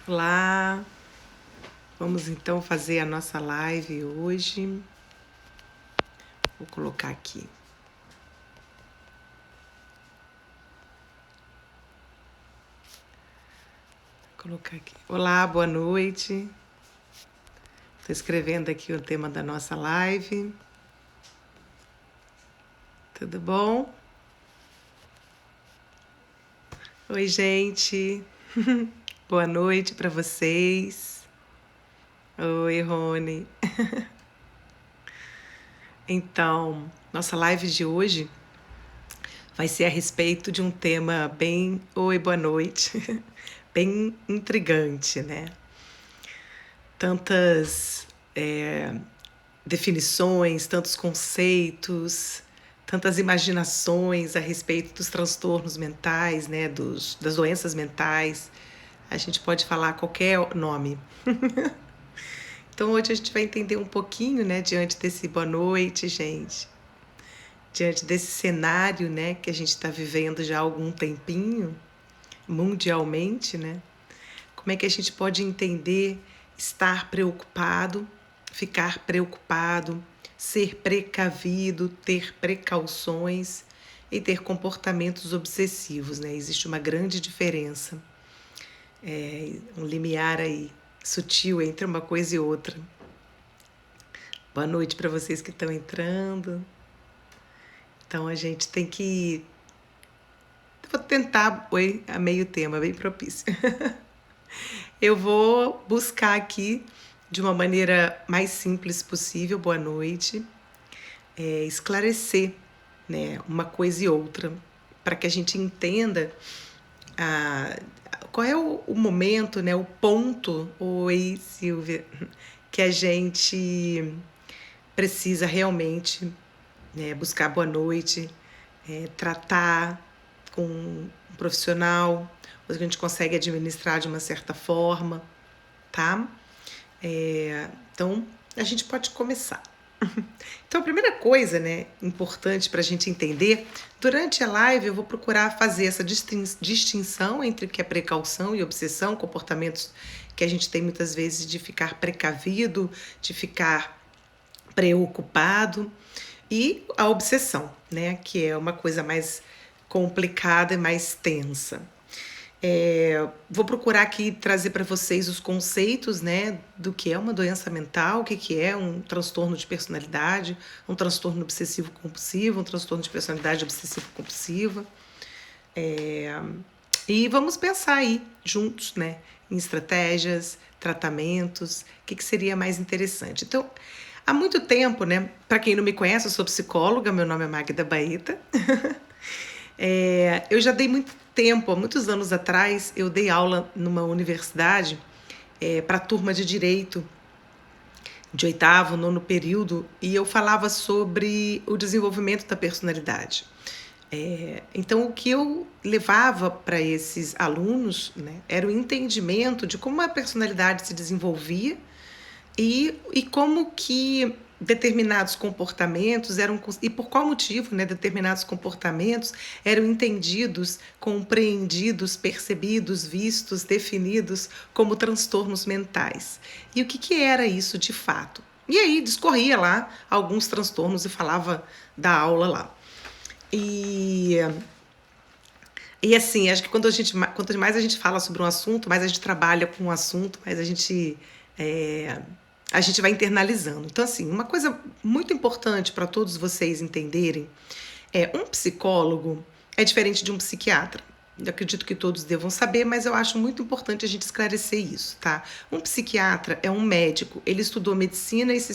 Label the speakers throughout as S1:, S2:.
S1: Olá, vamos então fazer a nossa live hoje. Vou colocar aqui. Olá, boa noite. Estou escrevendo aqui o tema da nossa live. Tudo bom? Oi, gente. Boa noite para vocês. Oi, Rony. Então, nossa live de hoje vai ser a respeito de um tema bem... Oi, boa noite. Bem intrigante, né? Tantas definições, tantos conceitos, tantas imaginações a respeito dos transtornos mentais, né? Das doenças mentais. A gente pode falar qualquer nome. Então hoje a gente vai entender um pouquinho, né, diante desse boa noite, gente, diante desse cenário, né, que a gente está vivendo já há algum tempinho, mundialmente, né, como é que a gente pode entender estar preocupado, ficar preocupado, ser precavido, ter precauções e ter comportamentos obsessivos, né? Existe uma grande diferença, um limiar aí sutil entre uma coisa e outra. Boa noite para vocês que estão entrando. Então a gente tem que... Vou tentar, a meio tema, bem propício. Eu vou buscar aqui, de uma maneira mais simples possível, boa noite, esclarecer, né, uma coisa e outra, para que a gente entenda qual é o momento, né, o ponto, oi Silvia, que a gente precisa realmente, né, buscar boa noite, tratar com um profissional, ou a gente consegue administrar de uma certa forma, tá? Então, a gente pode começar. Então, a primeira coisa, né, importante para a gente entender, durante a live eu vou procurar fazer essa distinção entre o que é precaução e obsessão, comportamentos que a gente tem muitas vezes de ficar precavido, de ficar preocupado, e a obsessão, né, que é uma coisa mais complicada e mais tensa. Vou procurar aqui trazer para vocês os conceitos, né, do que é uma doença mental, o que é um transtorno de personalidade, um transtorno obsessivo-compulsivo, um transtorno de personalidade obsessivo-compulsiva. E vamos pensar aí juntos, né, em estratégias, tratamentos, o que seria mais interessante. Então, há muito tempo, né, para quem não me conhece, eu sou psicóloga, meu nome é Magda Baeta. Eu já dei muito tempo, há muitos anos atrás, eu dei aula numa universidade para a turma de direito de 8º, 9º período, e eu falava sobre o desenvolvimento da personalidade. Então, o que eu levava para esses alunos, né, era o entendimento de como a personalidade se desenvolvia e como que determinados comportamentos eram, e por qual motivo, né, determinados comportamentos eram entendidos, compreendidos, percebidos, vistos, definidos como transtornos mentais. E o que era isso de fato? E aí discorria lá alguns transtornos e falava da aula lá. E assim, acho que quanto mais a gente fala sobre um assunto, mais a gente trabalha com um assunto, mais a gente vai internalizando. Então, assim, uma coisa muito importante para todos vocês entenderem um psicólogo é diferente de um psiquiatra. Eu acredito que todos devam saber, mas eu acho muito importante a gente esclarecer isso, tá? Um psiquiatra é um médico, ele estudou medicina e se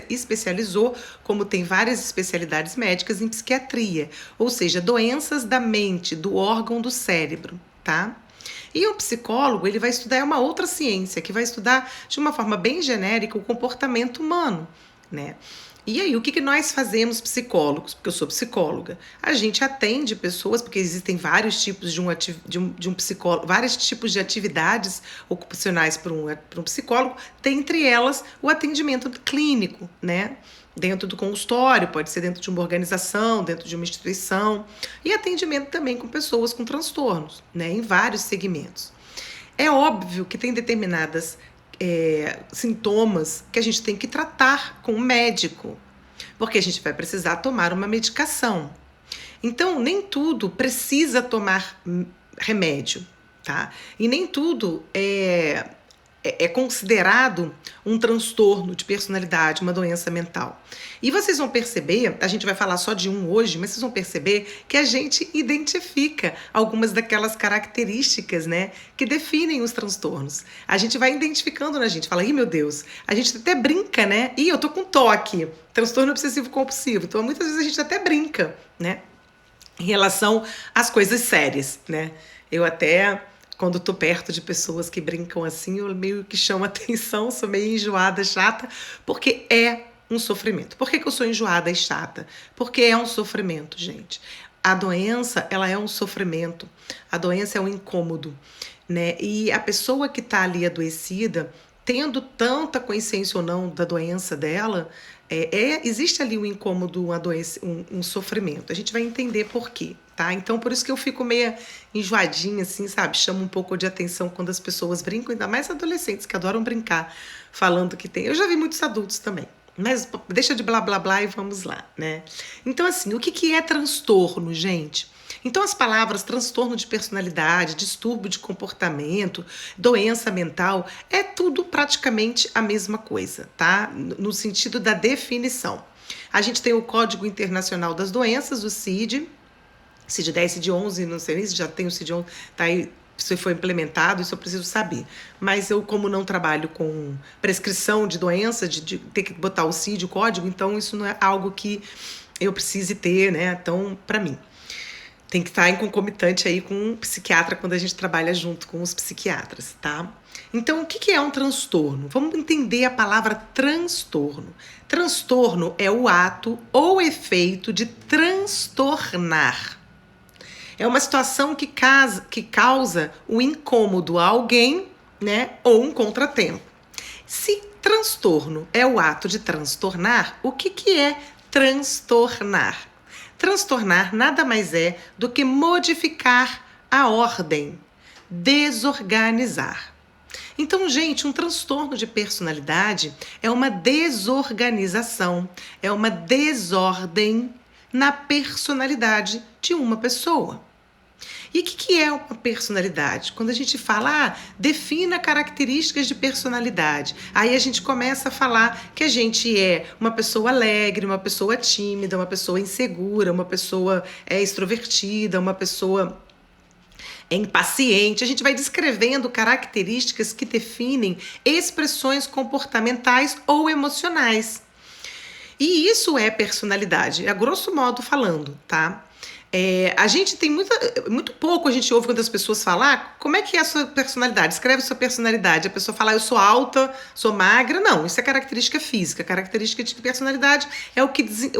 S1: especializou, como tem várias especialidades médicas, em psiquiatria, ou seja, doenças da mente, do órgão do cérebro, tá? E o psicólogo, ele vai estudar uma outra ciência, que vai estudar de uma forma bem genérica o comportamento humano, né? E aí, o que nós fazemos psicólogos? Porque eu sou psicóloga. A gente atende pessoas, porque existem vários tipos de um psicólogo, vários tipos de atividades ocupacionais para um psicólogo, dentre elas o atendimento clínico, né? Dentro do consultório, pode ser dentro de uma organização, dentro de uma instituição, e atendimento também com pessoas com transtornos, né? Em vários segmentos. É óbvio que tem determinadas sintomas que a gente tem que tratar com o médico, porque a gente vai precisar tomar uma medicação. Então, nem tudo precisa tomar remédio, tá? E nem tudo é considerado um transtorno de personalidade, uma doença mental. E vocês vão perceber, a gente vai falar só de um hoje, mas vocês vão perceber que a gente identifica algumas daquelas características, né, que definem os transtornos. A gente vai identificando na gente, fala, ih, meu Deus, a gente até brinca, né? Ih, eu tô com toque, transtorno obsessivo compulsivo. Então, muitas vezes a gente até brinca, né, em relação às coisas sérias, né? Eu até, quando tô perto de pessoas que brincam assim, eu meio que chamo atenção, sou meio enjoada, chata, porque é um sofrimento. Por que eu sou enjoada e chata? Porque é um sofrimento, gente. A doença, ela é um sofrimento. A doença é um incômodo, né? E a pessoa que tá ali adoecida, tendo tanta consciência ou não da doença dela, existe ali um incômodo, um sofrimento. A gente vai entender por quê, tá? Então, por isso que eu fico meio enjoadinha, assim, sabe? Chamo um pouco de atenção quando as pessoas brincam, ainda mais adolescentes que adoram brincar, falando que tem. Eu já vi muitos adultos também. Mas deixa de blá blá blá e vamos lá, né? Então, assim, o que é transtorno, gente? Então, as palavras transtorno de personalidade, distúrbio de comportamento, doença mental, é tudo praticamente a mesma coisa, tá? No sentido da definição. A gente tem o Código Internacional das Doenças, o CID, CID-10, CID-11, não sei nem se já tem o CID-11, tá aí, se foi implementado, isso eu preciso saber. Mas eu, como não trabalho com prescrição de doença, de ter que botar o CID, o código, então isso não é algo que eu precise ter, né? Então, para mim. Tem que estar em concomitante aí com um psiquiatra quando a gente trabalha junto com os psiquiatras, tá? Então, o que é um transtorno? Vamos entender a palavra transtorno. Transtorno é o ato ou efeito de transtornar. É uma situação que causa o incômodo a alguém, né, ou um contratempo. Se transtorno é o ato de transtornar, o que é transtornar? Transtornar nada mais é do que modificar a ordem, desorganizar. Então, gente, um transtorno de personalidade é uma desorganização, é uma desordem na personalidade de uma pessoa. E o que é uma personalidade? Quando a gente fala, defina características de personalidade, aí a gente começa a falar que a gente é uma pessoa alegre, uma pessoa tímida, uma pessoa insegura, uma pessoa extrovertida, uma pessoa impaciente. A gente vai descrevendo características que definem expressões comportamentais ou emocionais. E isso é personalidade, a grosso modo falando, tá? A gente tem muito pouco a gente ouve quando as pessoas falam, como é que é a sua personalidade? Escreve sua personalidade. A pessoa fala, eu sou alta, sou magra. Não, isso é característica física. Característica de personalidade é o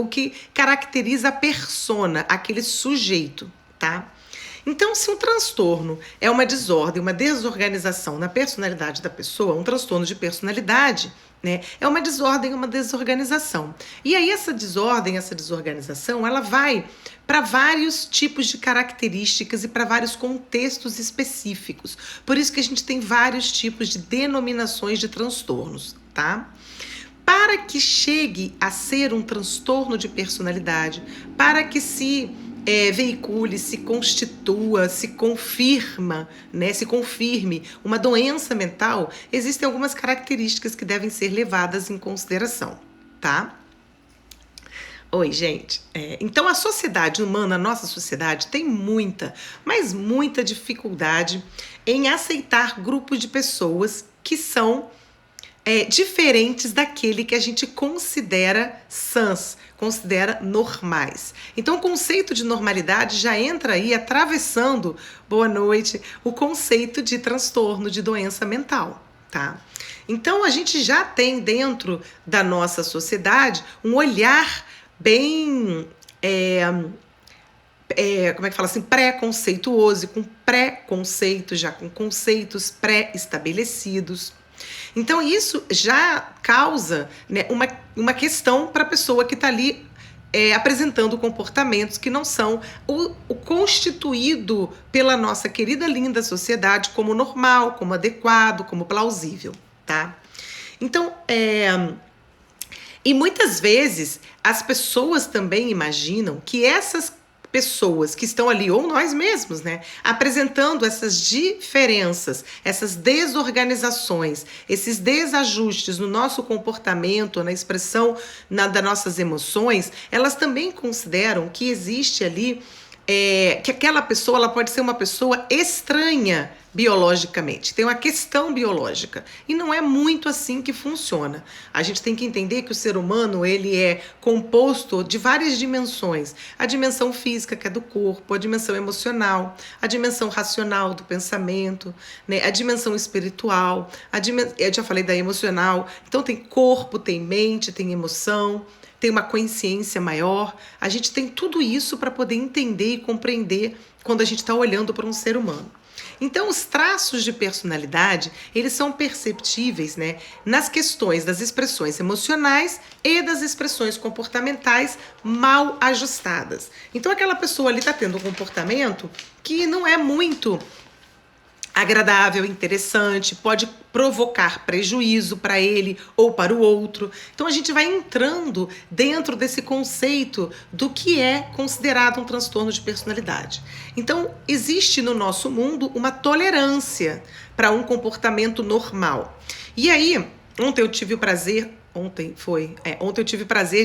S1: que caracteriza a persona, aquele sujeito, tá? Então, se um transtorno é uma desordem, uma desorganização na personalidade da pessoa, um transtorno de personalidade, né, é uma desordem, uma desorganização. E aí essa desordem, essa desorganização, ela vai para vários tipos de características e para vários contextos específicos. Por isso que a gente tem vários tipos de denominações de transtornos, tá? Para que chegue a ser um transtorno de personalidade, para que se veicule, se constitua, se confirma, né, se confirme uma doença mental, existem algumas características que devem ser levadas em consideração, tá? Oi, gente. Então, a sociedade humana, a nossa sociedade, tem muita, mas muita dificuldade em aceitar grupos de pessoas que são diferentes daquele que a gente considera sãs, considera normais. Então, o conceito de normalidade já entra aí atravessando, boa noite, o conceito de transtorno, de doença mental, tá? Então, a gente já tem dentro da nossa sociedade um olhar bem, como é que fala assim, pré-conceituoso, com preconceito, já com conceitos pré-estabelecidos. Então, isso já causa, né, uma questão para a pessoa que está ali apresentando comportamentos que não são o constituído pela nossa querida, linda sociedade como normal, como adequado, como plausível, tá? Então, e muitas vezes as pessoas também imaginam que essas pessoas que estão ali, ou nós mesmos, né, apresentando essas diferenças, essas desorganizações, esses desajustes no nosso comportamento, na expressão das nossas emoções, elas também consideram que existe ali, que aquela pessoa ela pode ser uma pessoa estranha biologicamente, tem uma questão biológica, e não é muito assim que funciona. A gente tem que entender que o ser humano ele é composto de várias dimensões, a dimensão física, que é do corpo, a dimensão emocional, a dimensão racional do pensamento, né? A dimensão espiritual, eu já falei da emocional, então tem corpo, tem mente, tem emoção, tem uma consciência maior. A gente tem tudo isso para poder entender e compreender quando a gente está olhando para um ser humano. Então, os traços de personalidade, eles são perceptíveis, né, nas questões das expressões emocionais e das expressões comportamentais mal ajustadas. Então, aquela pessoa ali está tendo um comportamento que não é muito agradável, interessante, pode provocar prejuízo para ele ou para o outro. Então a gente vai entrando dentro desse conceito do que é considerado um transtorno de personalidade. Então existe no nosso mundo uma tolerância para um comportamento normal. E aí, ontem eu tive o prazer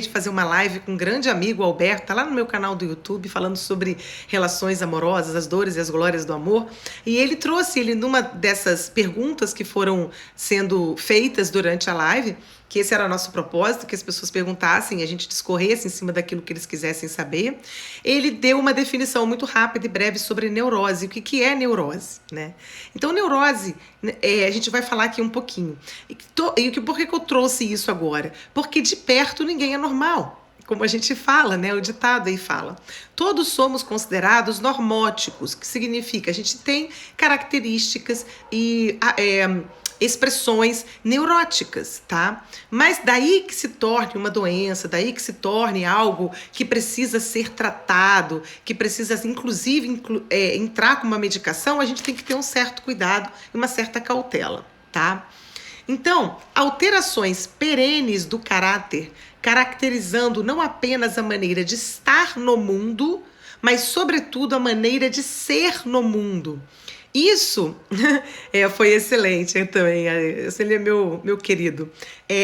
S1: de fazer uma live com um grande amigo, Alberto, tá lá no meu canal do YouTube, falando sobre relações amorosas, as dores e as glórias do amor. E ele trouxe, numa dessas perguntas que foram sendo feitas durante a live, que esse era o nosso propósito, que as pessoas perguntassem e a gente discorresse em cima daquilo que eles quisessem saber. Ele deu uma definição muito rápida e breve sobre neurose. O que é neurose, né? Então, neurose, a gente vai falar aqui um pouquinho. Por que eu trouxe isso agora? Porque de perto ninguém é normal. Como a gente fala, né? O ditado aí fala. Todos somos considerados normóticos, que significa a gente tem características e expressões neuróticas, tá? Mas daí que se torne uma doença, daí que se torne algo que precisa ser tratado, que precisa, inclusive, entrar com uma medicação, a gente tem que ter um certo cuidado e uma certa cautela, tá? Então, alterações perenes do caráter, caracterizando não apenas a maneira de estar no mundo, mas, sobretudo, a maneira de ser no mundo. Isso foi excelente também, ele é meu querido.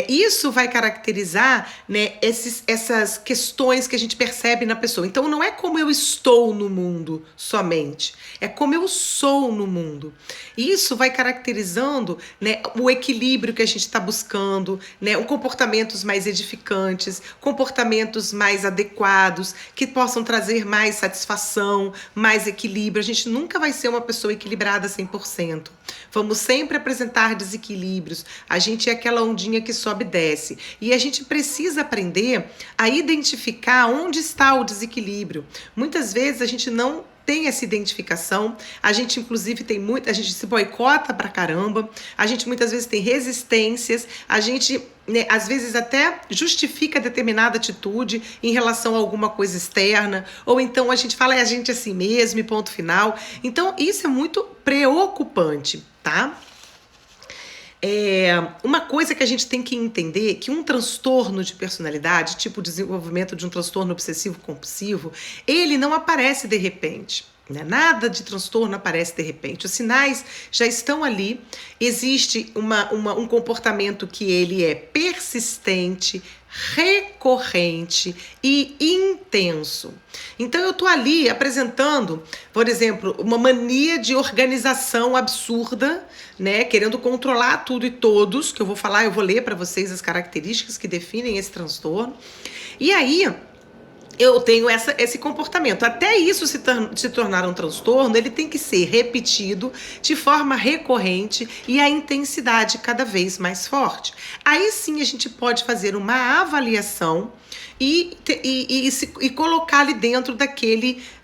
S1: Isso vai caracterizar, né, essas questões que a gente percebe na pessoa. Então, não é como eu estou no mundo somente, é como eu sou no mundo. Isso vai caracterizando, né, o equilíbrio que a gente está buscando, né, comportamentos mais edificantes, comportamentos mais adequados, que possam trazer mais satisfação, mais equilíbrio. A gente nunca vai ser uma pessoa equilibrada 100%. Vamos sempre apresentar desequilíbrios. A gente é aquela ondinha que sobe e desce. E a gente precisa aprender a identificar onde está o desequilíbrio. Muitas vezes a gente não tem essa identificação, a gente inclusive a gente se boicota pra caramba, a gente muitas vezes tem resistências, a gente, né, às vezes até justifica determinada atitude em relação a alguma coisa externa, ou então a gente fala, a gente é assim mesmo e ponto final. Então isso é muito preocupante, tá? Uma coisa que a gente tem que entender é que um transtorno de personalidade, tipo o desenvolvimento de um transtorno obsessivo-compulsivo, ele não aparece de repente. Né? Nada de transtorno aparece de repente. Os sinais já estão ali. Existe um comportamento que ele é persistente, recorrente e intenso. Então eu estou ali apresentando, por exemplo, uma mania de organização absurda, né, querendo controlar tudo e todos, que eu vou falar, eu vou ler para vocês as características que definem esse transtorno. E aí eu tenho esse comportamento. Até isso se tornar um transtorno, ele tem que ser repetido de forma recorrente e a intensidade cada vez mais forte. Aí sim a gente pode fazer uma avaliação e colocar ali dentro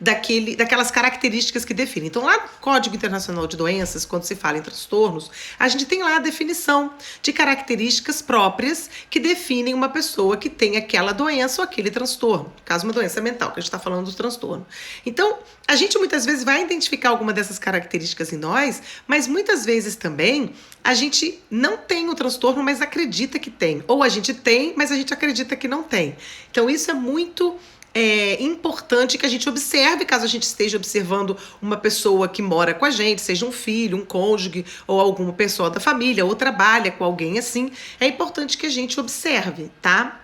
S1: daquelas características que definem. Então, lá no Código Internacional de Doenças, quando se fala em transtornos, a gente tem lá a definição de características próprias que definem uma pessoa que tem aquela doença ou aquele transtorno. No caso, uma doença mental, que a gente está falando do transtorno. Então, a gente muitas vezes vai identificar alguma dessas características em nós, mas muitas vezes também a gente não tem o transtorno, mas acredita que tem. Ou a gente tem, mas a gente acredita que não tem. Então, isso é muito importante que a gente observe, caso a gente esteja observando uma pessoa que mora com a gente, seja um filho, um cônjuge ou alguma pessoa da família, ou trabalha com alguém assim, é importante que a gente observe, tá?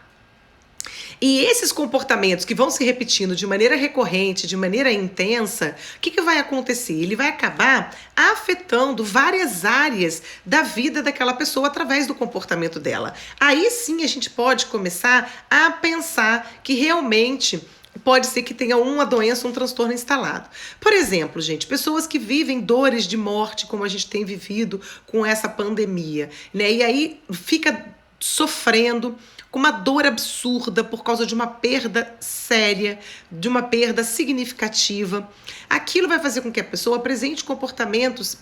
S1: E esses comportamentos que vão se repetindo de maneira recorrente, de maneira intensa, o que vai acontecer? Ele vai acabar afetando várias áreas da vida daquela pessoa através do comportamento dela. Aí sim a gente pode começar a pensar que realmente pode ser que tenha uma doença, um transtorno instalado. Por exemplo, gente, pessoas que vivem dores de morte, como a gente tem vivido com essa pandemia, né? E aí fica sofrendo com uma dor absurda por causa de uma perda séria, de uma perda significativa. Aquilo vai fazer com que a pessoa apresente comportamentos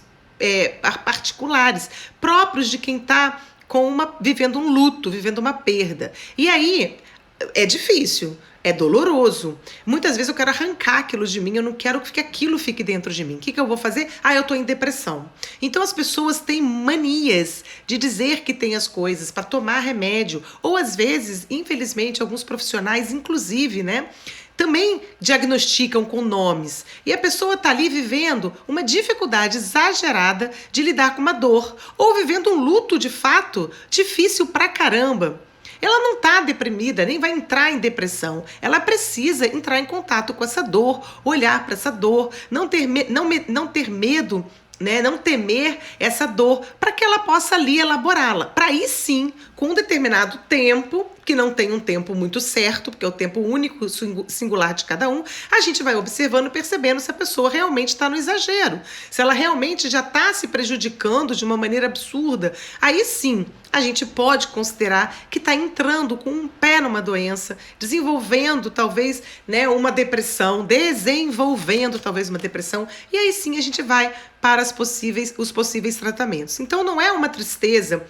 S1: particulares, próprios de quem está vivendo um luto, vivendo uma perda. E aí é difícil, é doloroso. Muitas vezes eu quero arrancar aquilo de mim, eu não quero que aquilo fique dentro de mim. O que eu vou fazer? Eu estou em depressão. Então as pessoas têm manias de dizer que tem as coisas para tomar remédio, ou às vezes, infelizmente, alguns profissionais, inclusive, né, também diagnosticam com nomes. E a pessoa está ali vivendo uma dificuldade exagerada de lidar com uma dor, ou vivendo um luto de fato difícil pra caramba. Ela não está deprimida, nem vai entrar em depressão. Ela precisa entrar em contato com essa dor, olhar para essa dor, não ter medo, né? Não temer essa dor, para que ela possa ali elaborá-la. Para aí sim, com um determinado tempo, que não tem um tempo muito certo, porque é o tempo único, singular de cada um, a gente vai observando, percebendo se a pessoa realmente está no exagero, se ela realmente já está se prejudicando de uma maneira absurda. Aí sim, a gente pode considerar que está entrando com um pé numa doença, desenvolvendo talvez, né, uma depressão, e aí sim a gente vai para os possíveis tratamentos. Então não é uma tristeza,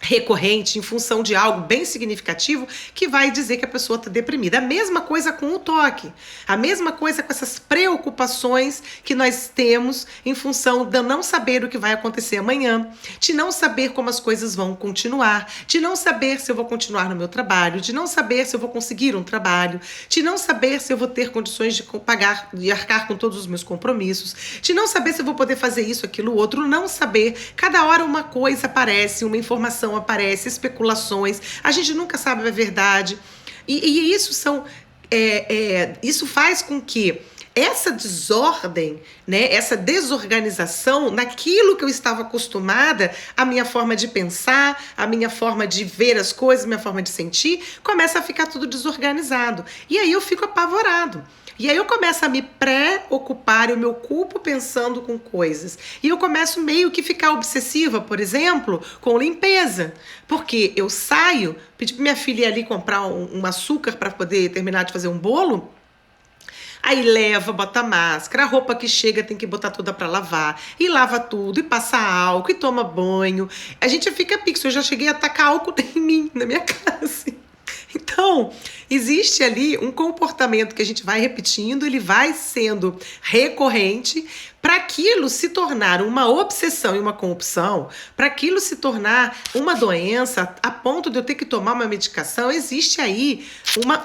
S1: recorrente, em função de algo bem significativo, que vai dizer que a pessoa está deprimida. A mesma coisa com o toque, a mesma coisa com essas preocupações que nós temos em função de não saber o que vai acontecer amanhã, de não saber como as coisas vão continuar, de não saber se eu vou continuar no meu trabalho, de não saber se eu vou conseguir um trabalho, de não saber se eu vou ter condições de pagar e arcar com todos os meus compromissos, de não saber se eu vou poder fazer isso, aquilo, outro, não saber. Cada hora uma coisa aparece, uma informação aparece, especulações, a gente nunca sabe a verdade, e isso faz com que essa desordem, né, essa desorganização naquilo que eu estava acostumada, a minha forma de pensar, a minha forma de ver as coisas, a minha forma de sentir, começa a ficar tudo desorganizado, e aí eu fico apavorado. E aí eu começo a me preocupar, eu me ocupo pensando com coisas. E eu começo meio que ficar obsessiva, por exemplo, com limpeza. Porque eu saio, pedi pra minha filha ir ali comprar um açúcar para poder terminar de fazer um bolo. Aí leva, bota máscara, a roupa que chega tem que botar toda para lavar, e lava tudo, e passa álcool, e toma banho. A gente fica pixel, eu já cheguei a tacar álcool em mim, na minha casa. Então, existe ali um comportamento que a gente vai repetindo, ele vai sendo recorrente, para aquilo se tornar uma obsessão e uma compulsão, para aquilo se tornar uma doença a ponto de eu ter que tomar uma medicação. Existe aí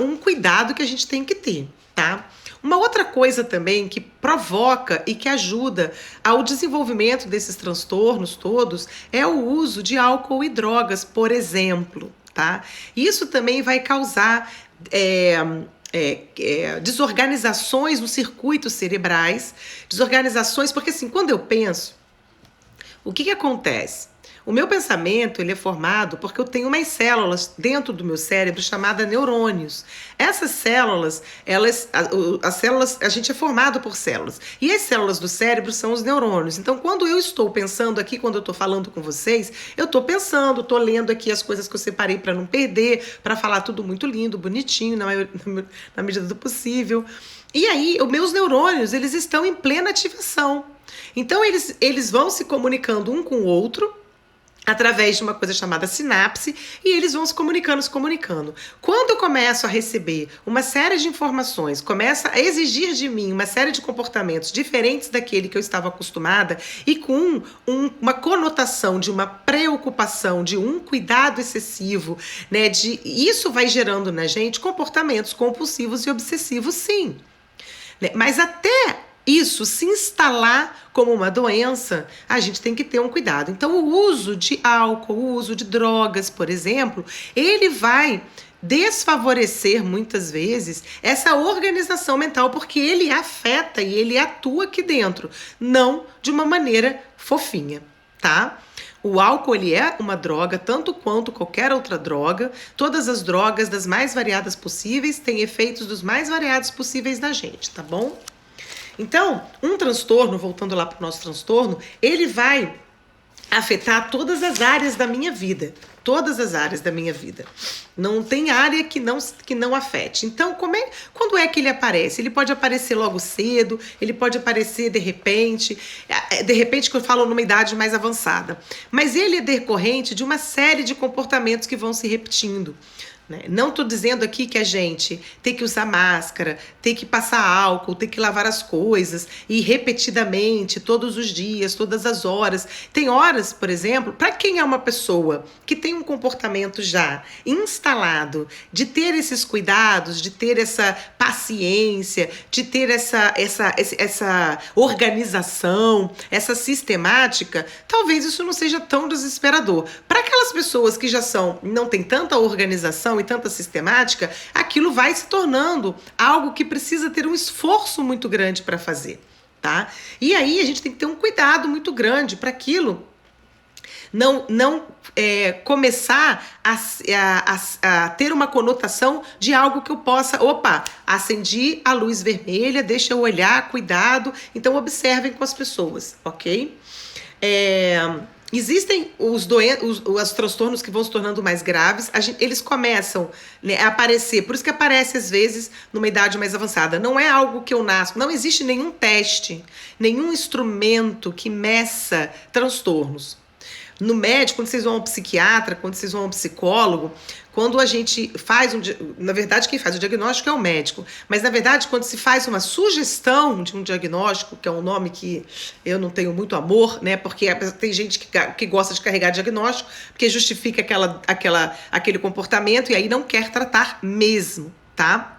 S1: um cuidado que a gente tem que ter, tá? Uma outra coisa também que provoca e que ajuda ao desenvolvimento desses transtornos todos é o uso de álcool e drogas, por exemplo. Tá? Isso também vai causar desorganizações nos circuitos cerebrais, desorganizações, porque assim, quando eu penso, o que acontece? O meu pensamento, ele é formado porque eu tenho umas células dentro do meu cérebro chamadas neurônios. Essas células, as células, a gente é formado por células. E as células do cérebro são os neurônios. Então, quando eu estou pensando aqui, quando eu estou falando com vocês, eu estou pensando, estou lendo aqui as coisas que eu separei para não perder, para falar tudo muito lindo, bonitinho, na medida do possível. E aí, os meus neurônios, eles estão em plena ativação. Então, eles vão se comunicando um com o outro, através de uma coisa chamada sinapse, e eles vão se comunicando. Quando eu começo a receber uma série de informações, começa a exigir de mim uma série de comportamentos diferentes daquele que eu estava acostumada e com uma conotação de uma preocupação, de um cuidado excessivo, né? Isso vai gerando na gente comportamentos compulsivos e obsessivos, sim. Mas até isso se instalar como uma doença, a gente tem que ter um cuidado. Então, o uso de álcool, o uso de drogas, por exemplo, ele vai desfavorecer muitas vezes essa organização mental, porque ele afeta e ele atua aqui dentro, não de uma maneira fofinha, tá? O álcool, ele é uma droga, tanto quanto qualquer outra droga. Todas as drogas, das mais variadas possíveis, têm efeitos dos mais variados possíveis na gente, tá bom? Então, um transtorno, voltando lá para o nosso transtorno, ele vai afetar todas as áreas da minha vida. Todas as áreas da minha vida. Não tem área que não afete. Então, quando é que ele aparece? Ele pode aparecer logo cedo, ele pode aparecer de repente que eu falo numa idade mais avançada. Mas ele é decorrente de uma série de comportamentos que vão se repetindo. Não estou dizendo aqui que a gente tem que usar máscara, tem que passar álcool, tem que lavar as coisas e repetidamente, todos os dias, todas as horas. Tem horas, por exemplo, para quem é uma pessoa que tem um comportamento já instalado de ter esses cuidados, de ter essa paciência, de ter essa organização, essa sistemática, talvez isso não seja tão desesperador. Para aquelas pessoas que já não tem tanta organização e tanta sistemática, aquilo vai se tornando algo que precisa ter um esforço muito grande para fazer, tá? E aí a gente tem que ter um cuidado muito grande para aquilo não começar a ter uma conotação de algo que eu possa, acendi a luz vermelha, deixa eu olhar, cuidado, então observem com as pessoas, ok? Existem os transtornos que vão se tornando mais graves, eles começam, né, a aparecer, por isso que aparece às vezes numa idade mais avançada. Não é algo que eu nasço, não existe nenhum teste, nenhum instrumento que meça transtornos. No médico, quando vocês vão ao psiquiatra, quando vocês vão ao psicólogo, quando a gente faz na verdade, quem faz o diagnóstico é o médico, mas na verdade, quando se faz uma sugestão de um diagnóstico, que é um nome que eu não tenho muito amor, né? Porque tem gente que gosta de carregar diagnóstico, porque justifica aquele comportamento e aí não quer tratar mesmo, tá?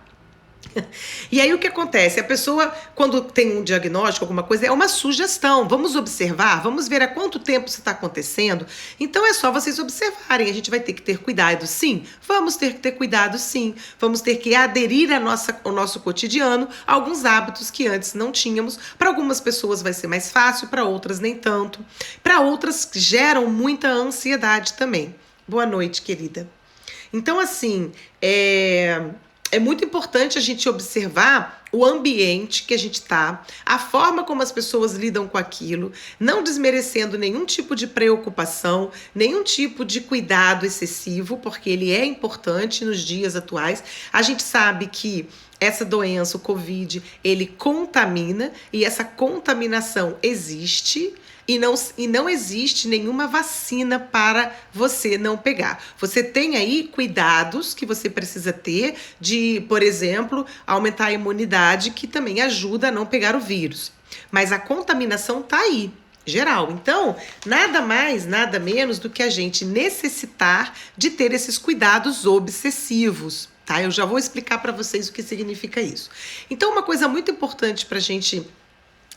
S1: E aí o que acontece? A pessoa, quando tem um diagnóstico, alguma coisa, é uma sugestão. Vamos observar, vamos ver há quanto tempo isso está acontecendo. Então é só vocês observarem. A gente vai ter que ter cuidado, sim. Vamos ter que ter cuidado, sim. Vamos ter que aderir ao nosso cotidiano a alguns hábitos que antes não tínhamos. Para algumas pessoas vai ser mais fácil, para outras nem tanto. Para outras geram muita ansiedade também. Boa noite, querida. Então, assim, é muito importante a gente observar o ambiente que a gente está, a forma como as pessoas lidam com aquilo, não desmerecendo nenhum tipo de preocupação, nenhum tipo de cuidado excessivo, porque ele é importante nos dias atuais. A gente sabe que essa doença, o Covid, ele contamina e essa contaminação existe. E não existe nenhuma vacina para você não pegar. Você tem aí cuidados que você precisa ter de, por exemplo, aumentar a imunidade, que também ajuda a não pegar o vírus. Mas a contaminação está aí, geral. Então, nada mais, nada menos do que a gente necessitar de ter esses cuidados obsessivos, tá? Eu já vou explicar para vocês o que significa isso. Então, uma coisa muito importante para a gente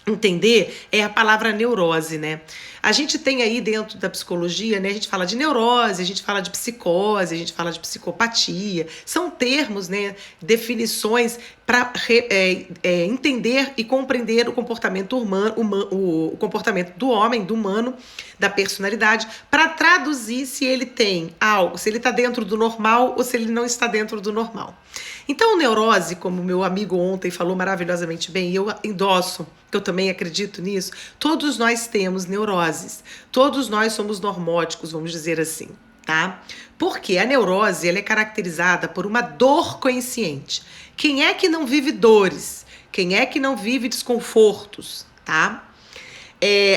S1: entender é a palavra neurose, né? A gente tem aí dentro da psicologia, né? A gente fala de neurose, a gente fala de psicose, a gente fala de psicopatia. São termos, né? Definições para entender e compreender o comportamento humano, o comportamento do homem, do humano, da personalidade, para traduzir se ele tem algo, se ele está dentro do normal ou se ele não está dentro do normal. Então, neurose, como meu amigo ontem falou maravilhosamente bem, e eu endosso, que eu também acredito nisso, todos nós temos neuroses. Todos nós somos normóticos, vamos dizer assim, tá? Porque a neurose, ela é caracterizada por uma dor consciente. Quem é que não vive dores? Quem é que não vive desconfortos, tá?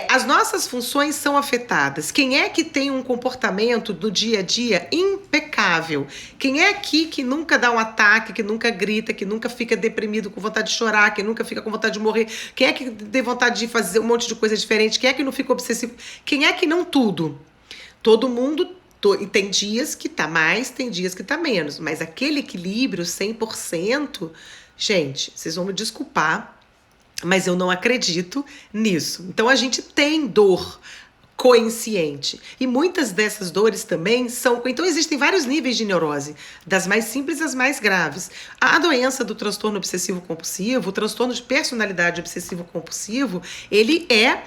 S1: As nossas funções são afetadas. Quem é que tem um comportamento do dia a dia impecável? Quem é aqui que nunca dá um ataque, que nunca grita, que nunca fica deprimido com vontade de chorar, que nunca fica com vontade de morrer? Quem é que tem vontade de fazer um monte de coisa diferente? Quem é que não fica obsessivo? Quem é que não tudo? Todo mundo tem dias que tá mais, tem dias que tá menos. Mas aquele equilíbrio 100%, gente, vocês vão me desculpar, mas eu não acredito nisso. Então a gente tem dor consciente. E muitas dessas dores também são... Então existem vários níveis de neurose, das mais simples às mais graves. A doença do transtorno obsessivo-compulsivo, o transtorno de personalidade obsessivo-compulsivo, ele é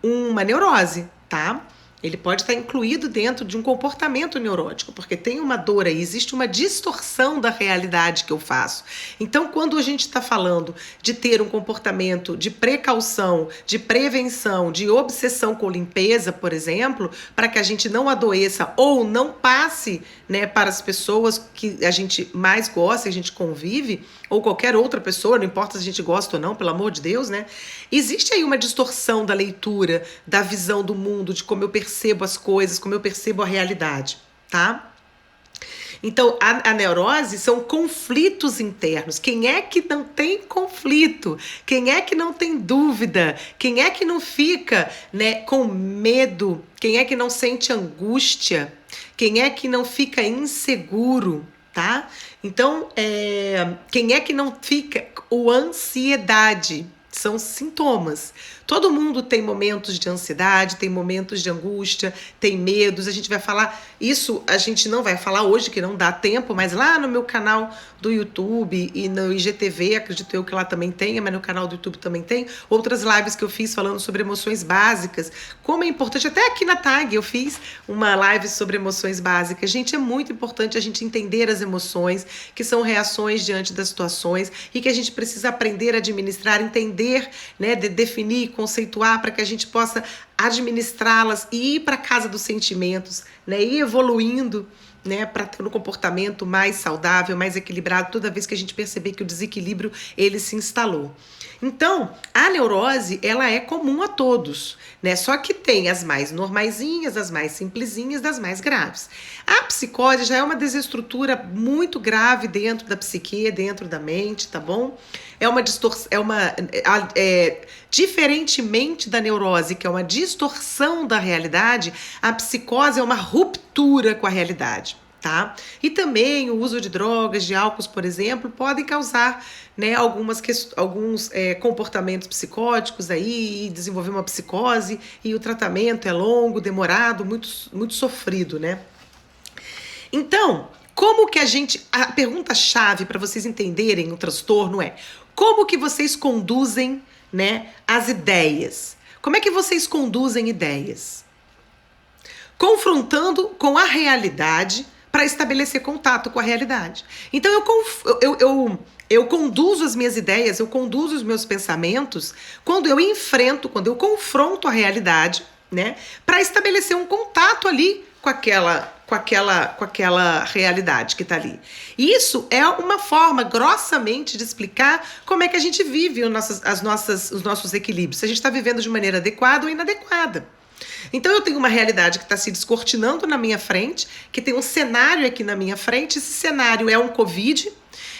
S1: uma neurose, tá? Ele pode estar incluído dentro de um comportamento neurótico, porque tem uma dor aí, existe uma distorção da realidade que eu faço. Então, quando a gente está falando de ter um comportamento de precaução, de prevenção, de obsessão com limpeza, por exemplo, para que a gente não adoeça ou não passe, né, para as pessoas que a gente mais gosta, que a gente convive, ou qualquer outra pessoa, não importa se a gente gosta ou não, pelo amor de Deus, né? Existe aí uma distorção da leitura, da visão do mundo, de como eu percebo as coisas, como eu percebo a realidade, tá? Então, a neurose são conflitos internos. Quem é que não tem conflito? Quem é que não tem dúvida? Quem é que não fica, né, com medo? Quem é que não sente angústia? Quem é que não fica inseguro? Tá? Então, quem é que não fica? O ansiedade. São sintomas. Todo mundo tem momentos de ansiedade, tem momentos de angústia, tem medos. A gente vai falar, isso a gente não vai falar hoje, que não dá tempo, mas lá no meu canal do YouTube e no IGTV, acredito eu que lá também tenha, mas no canal do YouTube também tem, outras lives que eu fiz falando sobre emoções básicas, como é importante, até aqui na TAG eu fiz uma live sobre emoções básicas. Gente, é muito importante a gente entender as emoções, que são reações diante das situações e que a gente precisa aprender a administrar, entender, né, definir, conceituar para que a gente possa administrá-las e ir para a casa dos sentimentos, né, ir evoluindo, né, para ter um comportamento mais saudável, mais equilibrado, toda vez que a gente perceber que o desequilíbrio ele se instalou. Então, a neurose, ela é comum a todos, né? Só que tem as mais normaisinhas, as mais simplesinhas, das mais graves. A psicose já é uma desestrutura muito grave dentro da psique, dentro da mente, tá bom? É uma distorção, diferentemente da neurose, que é uma distorção da realidade, a psicose é uma ruptura com a realidade. Tá? E também o uso de drogas, de álcools, por exemplo, podem causar, né, alguns comportamentos psicóticos aí, e desenvolver uma psicose, e o tratamento é longo, demorado, muito, muito sofrido, né? Então, como que a pergunta-chave para vocês entenderem o transtorno é: como que vocês conduzem, né, as ideias? Como é que vocês conduzem ideias? Confrontando com a realidade para estabelecer contato com a realidade. Então eu conduzo as minhas ideias, eu conduzo os meus pensamentos quando eu enfrento, quando eu confronto a realidade, né, para estabelecer um contato ali com aquela realidade que está ali. Isso é uma forma, grossamente, de explicar como é que a gente vive os nossos equilíbrios. Se a gente está vivendo de maneira adequada ou inadequada. Então eu tenho uma realidade que está se descortinando na minha frente, que tem um cenário aqui na minha frente, esse cenário é um Covid,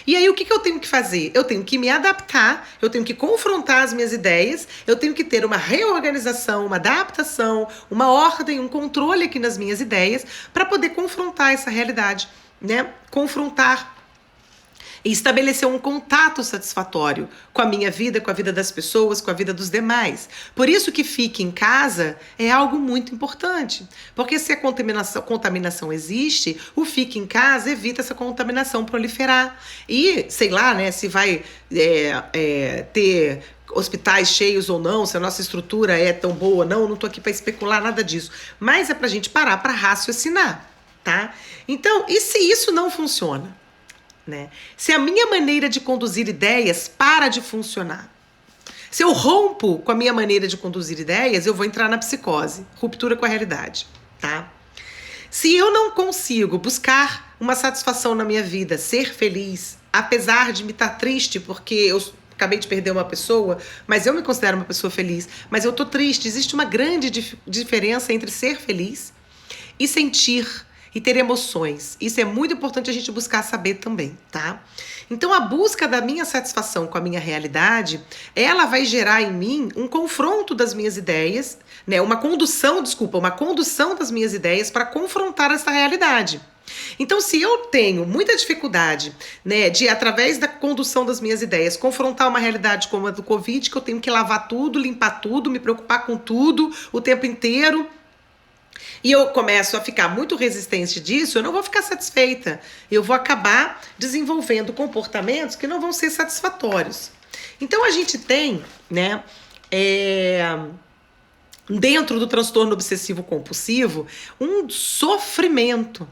S1: e aí o que eu tenho que fazer? Eu tenho que me adaptar, eu tenho que confrontar as minhas ideias, eu tenho que ter uma reorganização, uma adaptação, uma ordem, um controle aqui nas minhas ideias, para poder confrontar essa realidade, né? Confrontar e estabelecer um contato satisfatório com a minha vida, com a vida das pessoas, com a vida dos demais. Por isso que fique em casa é algo muito importante, porque se a contaminação existe, o fique em casa evita essa contaminação proliferar. E, sei lá, né, se vai ter hospitais cheios ou não, se a nossa estrutura é tão boa ou não estou aqui para especular nada disso, mas é para a gente parar para raciocinar, tá? Então, e se isso não funciona? Né? Se a minha maneira de conduzir ideias para de funcionar, se eu rompo com a minha maneira de conduzir ideias, eu vou entrar na psicose, ruptura com a realidade, tá? Se eu não consigo buscar uma satisfação na minha vida, ser feliz, apesar de me estar triste porque eu acabei de perder uma pessoa, mas eu me considero uma pessoa feliz, mas eu tô triste, existe uma grande diferença entre ser feliz e sentir e ter emoções. Isso é muito importante a gente buscar saber também, tá? Então, a busca da minha satisfação com a minha realidade, ela vai gerar em mim um confronto das minhas ideias, né? Uma condução das minhas ideias para confrontar essa realidade. Então, se eu tenho muita dificuldade, né, de, através da condução das minhas ideias, confrontar uma realidade como a do Covid, que eu tenho que lavar tudo, limpar tudo, me preocupar com tudo o tempo inteiro, e eu começo a ficar muito resistente disso, eu não vou ficar satisfeita. Eu vou acabar desenvolvendo comportamentos que não vão ser satisfatórios. Então, a gente tem, né, dentro do transtorno obsessivo-compulsivo, um sofrimento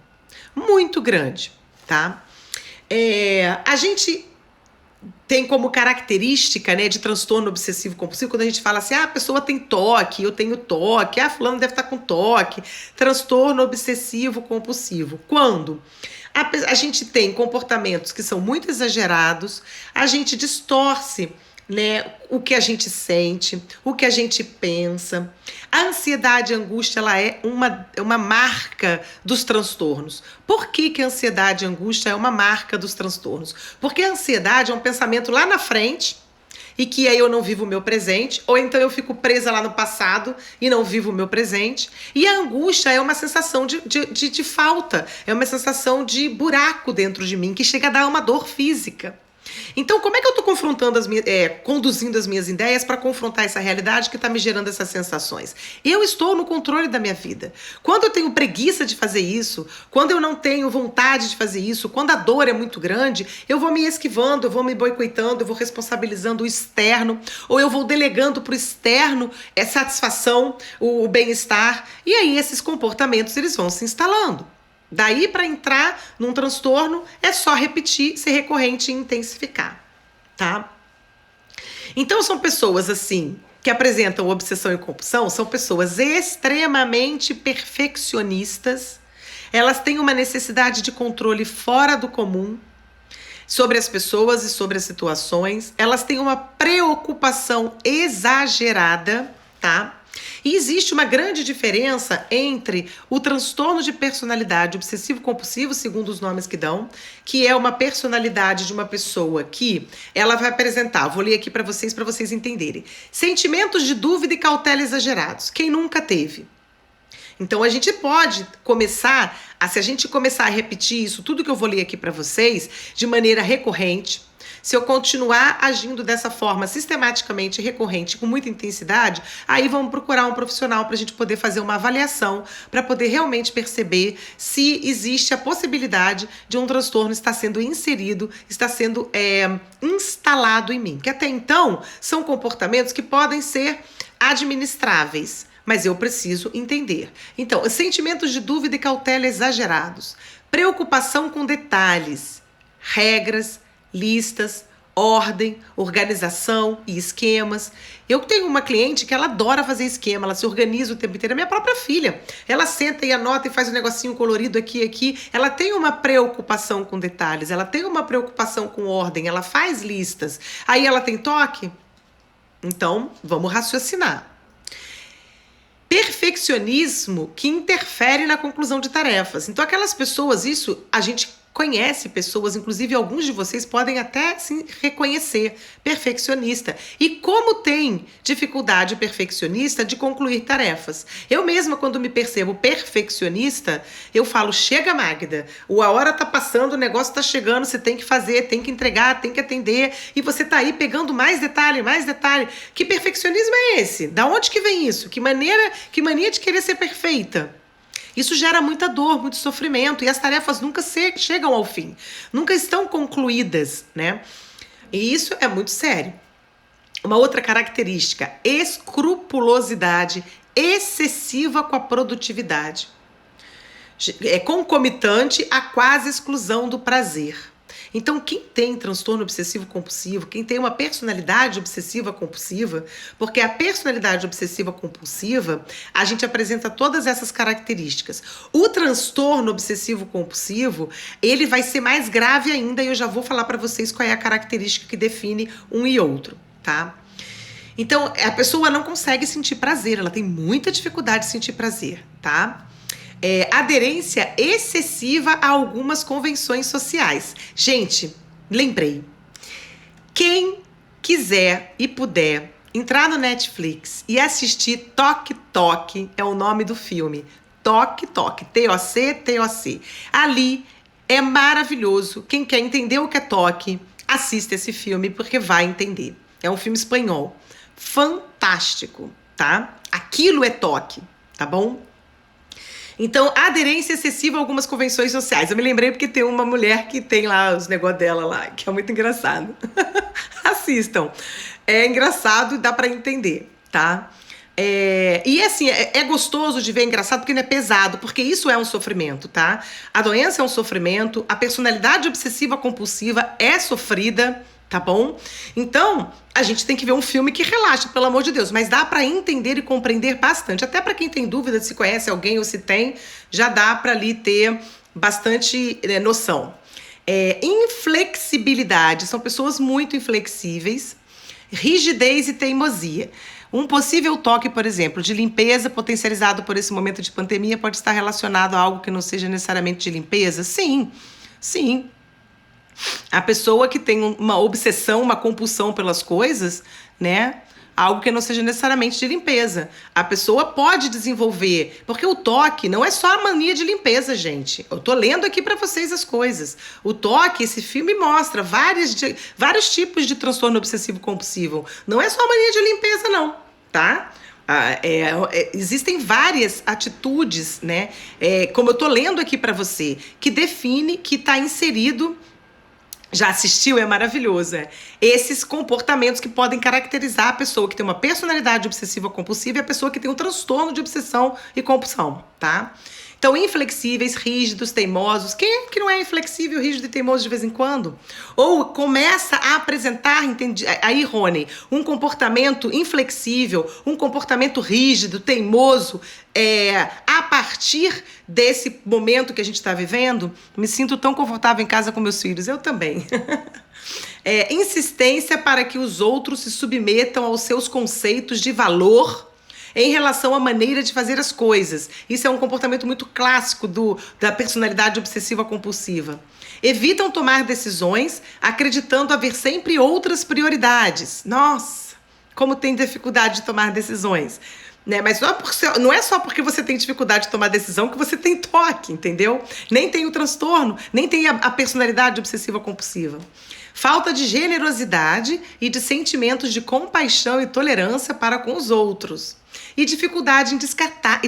S1: muito grande, tá? A gente tem como característica, né, de transtorno obsessivo-compulsivo, quando a gente fala assim, a pessoa tem toque, eu tenho toque, fulano deve estar com toque, transtorno obsessivo-compulsivo. Quando a gente tem comportamentos que são muito exagerados, a gente distorce, né, o que a gente sente, o que a gente pensa. A ansiedade e a angústia, ela é uma marca dos transtornos. Por que a ansiedade e a angústia é uma marca dos transtornos? Porque a ansiedade é um pensamento lá na frente e que aí eu não vivo o meu presente, ou então eu fico presa lá no passado e não vivo o meu presente. E a angústia é uma sensação de falta, é uma sensação de buraco dentro de mim que chega a dar uma dor física. Então, como é que eu estou conduzindo as minhas ideias para confrontar essa realidade que está me gerando essas sensações? Eu estou no controle da minha vida. Quando eu tenho preguiça de fazer isso, quando eu não tenho vontade de fazer isso, quando a dor é muito grande, eu vou me esquivando, eu vou me boicotando, eu vou responsabilizando o externo, ou eu vou delegando para o externo a satisfação, o bem-estar, e aí esses comportamentos eles vão se instalando. Daí, para entrar num transtorno, é só repetir, ser recorrente e intensificar, tá? Então, são pessoas, assim, que apresentam obsessão e compulsão, são pessoas extremamente perfeccionistas, elas têm uma necessidade de controle fora do comum sobre as pessoas e sobre as situações, elas têm uma preocupação exagerada, tá? E existe uma grande diferença entre o transtorno de personalidade obsessivo-compulsivo, segundo os nomes que dão, que é uma personalidade de uma pessoa que ela vai apresentar, vou ler aqui para vocês entenderem, sentimentos de dúvida e cautela exagerados. Quem nunca teve? Então, a gente pode começar, se a gente começar a repetir isso, tudo que eu vou ler aqui para vocês, de maneira recorrente, se eu continuar agindo dessa forma sistematicamente, recorrente, com muita intensidade, aí vamos procurar um profissional para a gente poder fazer uma avaliação, para poder realmente perceber se existe a possibilidade de um transtorno estar sendo inserido, está sendo instalado em mim. Que até então são comportamentos que podem ser administráveis, mas eu preciso entender. Então, sentimentos de dúvida e cautela exagerados, preocupação com detalhes, regras, listas, ordem, organização e esquemas. Eu tenho uma cliente que ela adora fazer esquema, ela se organiza o tempo inteiro. A minha própria filha, ela senta e anota e faz um negocinho colorido aqui e aqui. Ela tem uma preocupação com detalhes, ela tem uma preocupação com ordem, ela faz listas. Aí ela tem toque? Então, vamos raciocinar. Perfeccionismo que interfere na conclusão de tarefas. Então, aquelas pessoas, isso a gente conhece pessoas, inclusive alguns de vocês podem até se reconhecer perfeccionista. E como tem dificuldade perfeccionista de concluir tarefas. Eu mesma, quando me percebo perfeccionista, eu falo, chega, Magda, a hora tá passando, o negócio tá chegando, você tem que fazer, tem que entregar, tem que atender, e você tá aí pegando mais detalhe, mais detalhe. Que perfeccionismo é esse? Da onde que vem isso? Que mania de querer ser perfeita? Isso gera muita dor, muito sofrimento, e as tarefas nunca chegam ao fim, nunca estão concluídas, né? E isso é muito sério. Uma outra característica, escrupulosidade excessiva com a produtividade. É concomitante à quase exclusão do prazer. Então, quem tem transtorno obsessivo-compulsivo, quem tem uma personalidade obsessiva-compulsiva, porque a personalidade obsessiva-compulsiva, a gente apresenta todas essas características. O transtorno obsessivo-compulsivo, ele vai ser mais grave ainda, e eu já vou falar para vocês qual é a característica que define um e outro, tá? Então, a pessoa não consegue sentir prazer, ela tem muita dificuldade de sentir prazer, tá? Aderência excessiva a algumas convenções sociais. Gente, lembrei. Quem quiser e puder entrar no Netflix e assistir Toque Toque, é o nome do filme. Toque Toque, T-O-C, T-O-C. Ali é maravilhoso. Quem quer entender o que é toque, assista esse filme porque vai entender. É um filme espanhol. Fantástico, tá? Aquilo é toque, tá bom? Então, aderência excessiva a algumas convenções sociais. Eu me lembrei porque tem uma mulher que tem lá os negócios dela lá, que é muito engraçado. Assistam. É engraçado e dá pra entender, tá? E assim, é gostoso de ver, engraçado, porque não é pesado, porque isso é um sofrimento, tá? A doença é um sofrimento, a personalidade obsessiva compulsiva é sofrida, tá bom? Então, a gente tem que ver um filme que relaxe, pelo amor de Deus, mas dá para entender e compreender bastante. Até para quem tem dúvida de se conhece alguém ou se tem, já dá para ali ter bastante noção. Inflexibilidade, são pessoas muito inflexíveis. Rigidez e teimosia. Um possível toque, por exemplo, de limpeza potencializado por esse momento de pandemia pode estar relacionado a algo que não seja necessariamente de limpeza? Sim, sim. A pessoa que tem uma obsessão, uma compulsão pelas coisas, né? Algo que não seja necessariamente de limpeza. A pessoa pode desenvolver, porque o toque não é só a mania de limpeza, gente. Eu tô lendo aqui para vocês as coisas. O toque, esse filme mostra vários tipos de transtorno obsessivo-compulsivo. Não é só a mania de limpeza, não, tá? Existem várias atitudes, né? Como eu tô lendo aqui para você, que define que está inserido. Já assistiu? É maravilhoso. Esses comportamentos que podem caracterizar a pessoa que tem uma personalidade obsessiva compulsiva e a pessoa que tem um transtorno de obsessão e compulsão, tá? Então, inflexíveis, rígidos, teimosos. Quem é que não é inflexível, rígido e teimoso de vez em quando? Ou começa a apresentar, aí, Rony, um comportamento inflexível, um comportamento rígido, teimoso, a partir desse momento que a gente está vivendo. Me sinto tão confortável em casa com meus filhos. Eu também. Insistência para que os outros se submetam aos seus conceitos de valor em relação à maneira de fazer as coisas. Isso é um comportamento muito clássico da personalidade obsessiva compulsiva. Evitam tomar decisões acreditando haver sempre outras prioridades. Nossa, como tem dificuldade de tomar decisões. Né? Mas não é só porque você tem dificuldade de tomar decisão que você tem toque, entendeu? Nem tem o transtorno, nem tem a personalidade obsessiva compulsiva. Falta de generosidade e de sentimentos de compaixão e tolerância para com os outros. E dificuldade em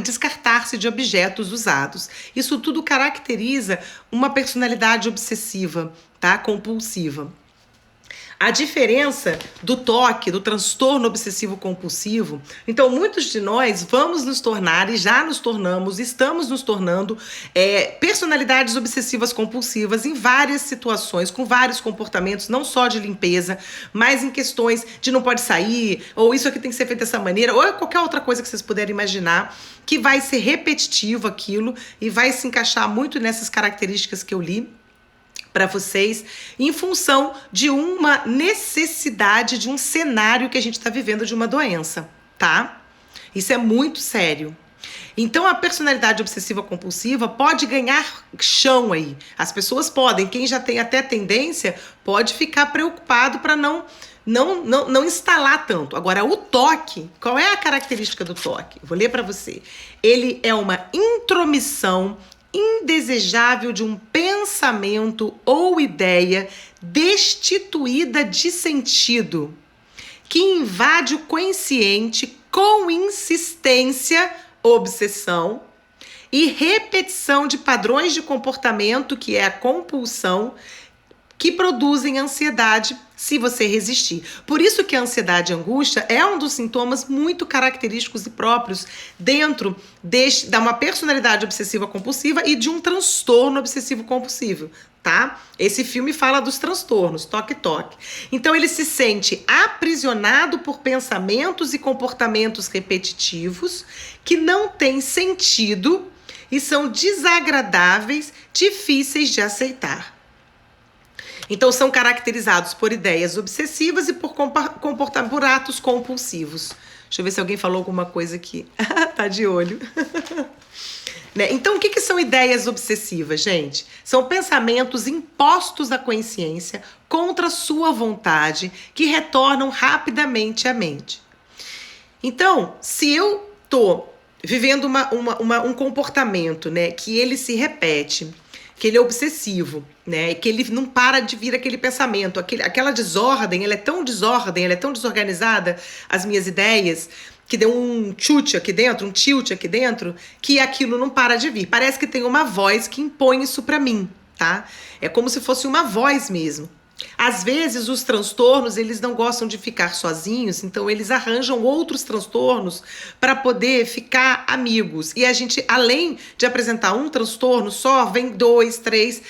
S1: descartar-se de objetos usados. Isso tudo caracteriza uma personalidade obsessiva, tá? Compulsiva. A diferença do toque, do transtorno obsessivo-compulsivo, então muitos de nós vamos nos tornar e já nos tornamos, estamos nos tornando personalidades obsessivas-compulsivas em várias situações, com vários comportamentos, não só de limpeza, mas em questões de não pode sair, ou isso aqui tem que ser feito dessa maneira, ou qualquer outra coisa que vocês puderem imaginar, que vai ser repetitivo aquilo e vai se encaixar muito nessas características que eu li para vocês, em função de uma necessidade, de um cenário que a gente está vivendo de uma doença, tá? Isso é muito sério. Então a personalidade obsessiva compulsiva pode ganhar chão aí. As pessoas podem, quem já tem até tendência, pode ficar preocupado para não instalar tanto. Agora, o toque, qual é a característica do toque? Vou ler para você. Ele é uma intromissão indesejável de um pensamento ou ideia destituída de sentido, que invade o consciente com insistência, obsessão e repetição de padrões de comportamento, que é a compulsão, que produzem ansiedade se você resistir. Por isso que a ansiedade e a angústia é um dos sintomas muito característicos e próprios dentro de uma personalidade obsessiva compulsiva e de um transtorno obsessivo compulsivo, tá? Esse filme fala dos transtornos, toque-toque. Então ele se sente aprisionado por pensamentos e comportamentos repetitivos que não têm sentido e são desagradáveis, difíceis de aceitar. Então, são caracterizados por ideias obsessivas e por atos compulsivos. Deixa eu ver se alguém falou alguma coisa aqui. Tá de olho. Né? Então, o que são ideias obsessivas, gente? São pensamentos impostos à consciência contra sua vontade, que retornam rapidamente à mente. Então, se eu tô vivendo um comportamento, né, que ele se repete, que ele é obsessivo, né? Que ele não para de vir aquele pensamento, aquela desordem, ela é tão desorganizada, as minhas ideias, que deu um chute aqui dentro, um tilt aqui dentro, que aquilo não para de vir. Parece que tem uma voz que impõe isso pra mim, tá? É como se fosse uma voz mesmo. Às vezes os transtornos, eles não gostam de ficar sozinhos, então eles arranjam outros transtornos para poder ficar amigos. E a gente, além de apresentar um transtorno só, vem 2, 3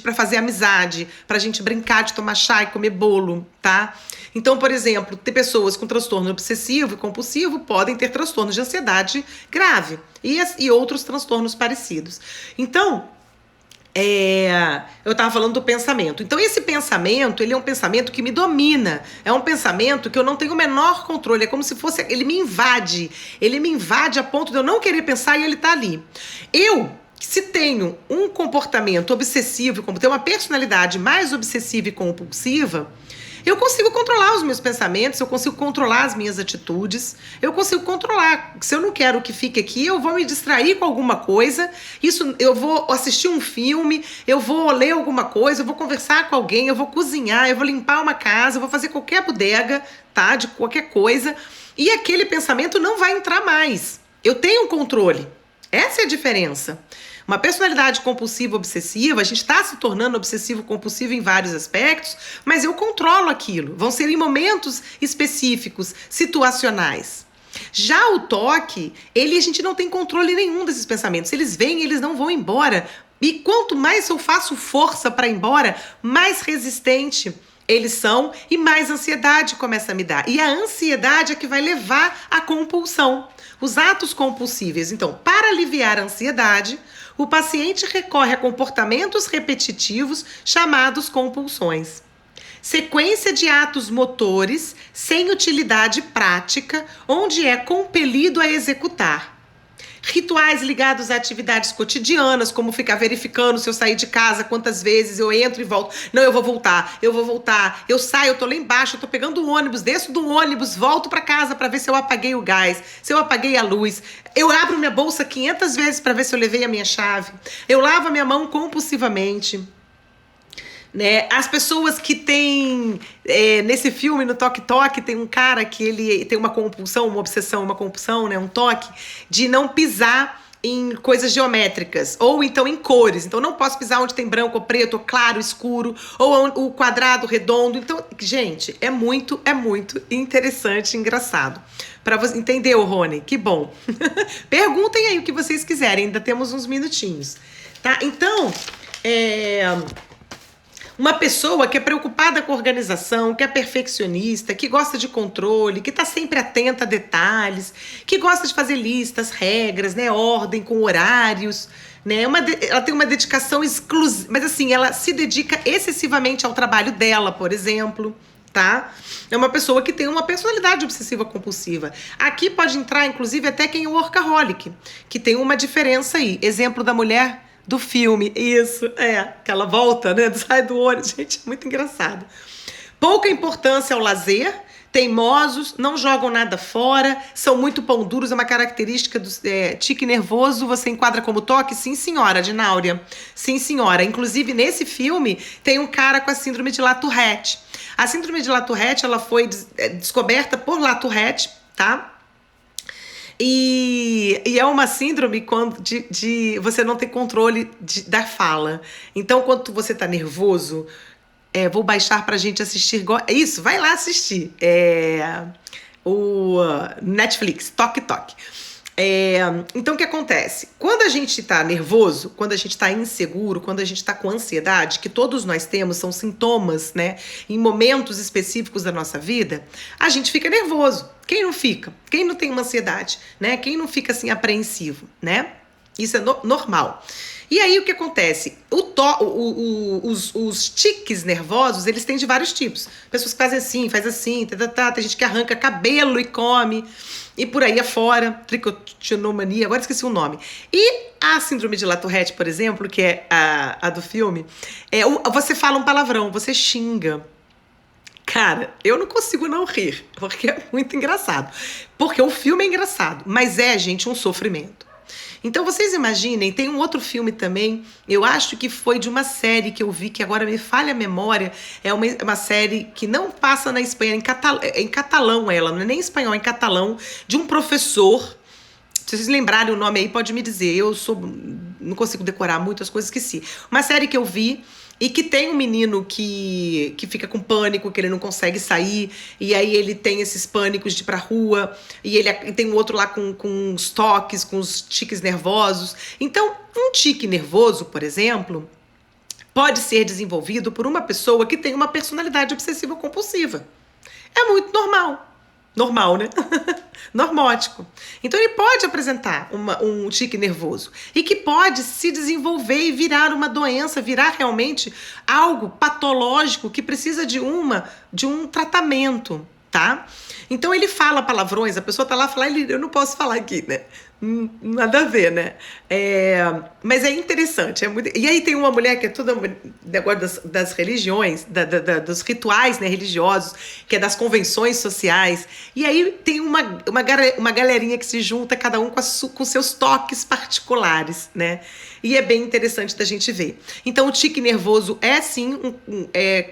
S1: para fazer amizade, pra gente brincar de tomar chá e comer bolo, tá? Então, por exemplo, ter pessoas com transtorno obsessivo e compulsivo podem ter transtornos de ansiedade grave e outros transtornos parecidos. Então, eu estava falando do pensamento. Então esse pensamento, ele é um pensamento que me domina. É um pensamento que eu não tenho o menor controle. É como se fosse, ele me invade. Ele me invade a ponto de eu não querer pensar e ele tá ali. Se tenho um comportamento obsessivo, como tenho uma personalidade mais obsessiva e compulsiva, eu consigo controlar os meus pensamentos, eu consigo controlar as minhas atitudes, eu consigo controlar. Se eu não quero que fique aqui, eu vou me distrair com alguma coisa, eu vou assistir um filme, eu vou ler alguma coisa, eu vou conversar com alguém, eu vou cozinhar, eu vou limpar uma casa, eu vou fazer qualquer bodega, tá? De qualquer coisa, e aquele pensamento não vai entrar mais. Eu tenho um controle. Essa é a diferença. Uma personalidade compulsiva obsessiva, a gente está se tornando obsessivo compulsivo em vários aspectos, mas eu controlo aquilo. Vão ser em momentos específicos, situacionais. Já o toque, a gente não tem controle nenhum desses pensamentos. Eles vêm, eles não vão embora. E quanto mais eu faço força para ir embora, mais resistente eles são e mais ansiedade começa a me dar. E a ansiedade é que vai levar à compulsão. Os atos compulsíveis. Então, para aliviar a ansiedade, o paciente recorre a comportamentos repetitivos chamados compulsões. Sequência de atos motores sem utilidade prática, onde é compelido a executar. Rituais ligados a atividades cotidianas, como ficar verificando se eu saí de casa, quantas vezes eu entro e volto. Não, eu vou voltar. Eu saio, eu tô lá embaixo, eu tô pegando o ônibus, desço do ônibus, volto para casa para ver se eu apaguei o gás, se eu apaguei a luz. Eu abro minha bolsa 500 vezes para ver se eu levei a minha chave. Eu lavo a minha mão compulsivamente. Né? As pessoas que têm, nesse filme, no Toque Toque, tem um cara que ele tem uma compulsão, uma obsessão, uma compulsão, né? Um toque de não pisar em coisas geométricas, ou então em cores. Então não posso pisar onde tem branco ou preto, ou claro, escuro, ou o quadrado, redondo. Então, gente, é muito interessante e engraçado. Para você entender, Rony, que bom. Perguntem aí o que vocês quiserem, ainda temos uns minutinhos, tá? Então, uma pessoa que é preocupada com a organização, que é perfeccionista, que gosta de controle, que está sempre atenta a detalhes, que gosta de fazer listas, regras, né, ordem com horários, né? Ela tem uma dedicação exclusiva, mas assim, ela se dedica excessivamente ao trabalho dela, por exemplo, tá? É uma pessoa que tem uma personalidade obsessiva compulsiva. Aqui pode entrar, inclusive, até quem é o workaholic, que tem uma diferença aí. Exemplo da mulher do filme. Isso, que ela volta, né? Sai do olho. Gente, muito engraçado. Pouca importância ao lazer, teimosos, não jogam nada fora, são muito pão duros, é uma característica do tique nervoso. Você enquadra como toque? Sim, senhora, de Náurea. Sim, senhora. Inclusive, nesse filme, tem um cara com a síndrome de Latourette. A síndrome de Latourette, ela foi descoberta por Latourette, tá? E é uma síndrome de você não ter controle da fala. Então, quando você tá nervoso, vou baixar pra gente assistir. Isso, vai lá assistir. O Netflix, Toque Toque. Então, o que acontece? Quando a gente tá nervoso, quando a gente tá inseguro, quando a gente tá com ansiedade, que todos nós temos, são sintomas, né? Em momentos específicos da nossa vida, a gente fica nervoso. Quem não fica? Quem não tem uma ansiedade, né? Quem não fica assim apreensivo, né? Isso é normal. E aí o que acontece? Os tiques nervosos, eles têm de vários tipos. Pessoas que fazem assim, faz assim, tem gente que arranca cabelo e come, e por aí afora, tricotinomania, agora esqueci o nome. E a síndrome de Latourette, por exemplo, que é a do filme, você fala um palavrão, você xinga. Cara, eu não consigo não rir, porque é muito engraçado. Porque o filme é engraçado, mas gente, um sofrimento. Então, vocês imaginem, tem um outro filme também, eu acho que foi de uma série que eu vi, que agora me falha a memória, é uma série que não passa na Espanha, em catalão ela, não é nem espanhol, é em catalão, de um professor. Se vocês lembrarem o nome aí, pode me dizer, não consigo decorar muitas coisas, esqueci. Uma série que eu vi, e que tem um menino que fica com pânico, que ele não consegue sair, e aí ele tem esses pânicos de ir pra rua, e tem um outro lá com os toques, com os tiques nervosos. Então, um tique nervoso, por exemplo, pode ser desenvolvido por uma pessoa que tem uma personalidade obsessiva compulsiva. É muito normal. Normal, né? Normótico. Então ele pode apresentar um tique nervoso e que pode se desenvolver e virar uma doença, virar realmente algo patológico que precisa de um tratamento, tá? Então ele fala palavrões, a pessoa tá lá falando, eu não posso falar aqui, né? Nada a ver, né? Mas é interessante. E aí tem uma mulher que é toda agora das religiões, dos rituais, né, religiosos, que é das convenções sociais. E aí tem uma galerinha que se junta, cada um com seus toques particulares, né? E é bem interessante da gente ver. Então o tique nervoso é sim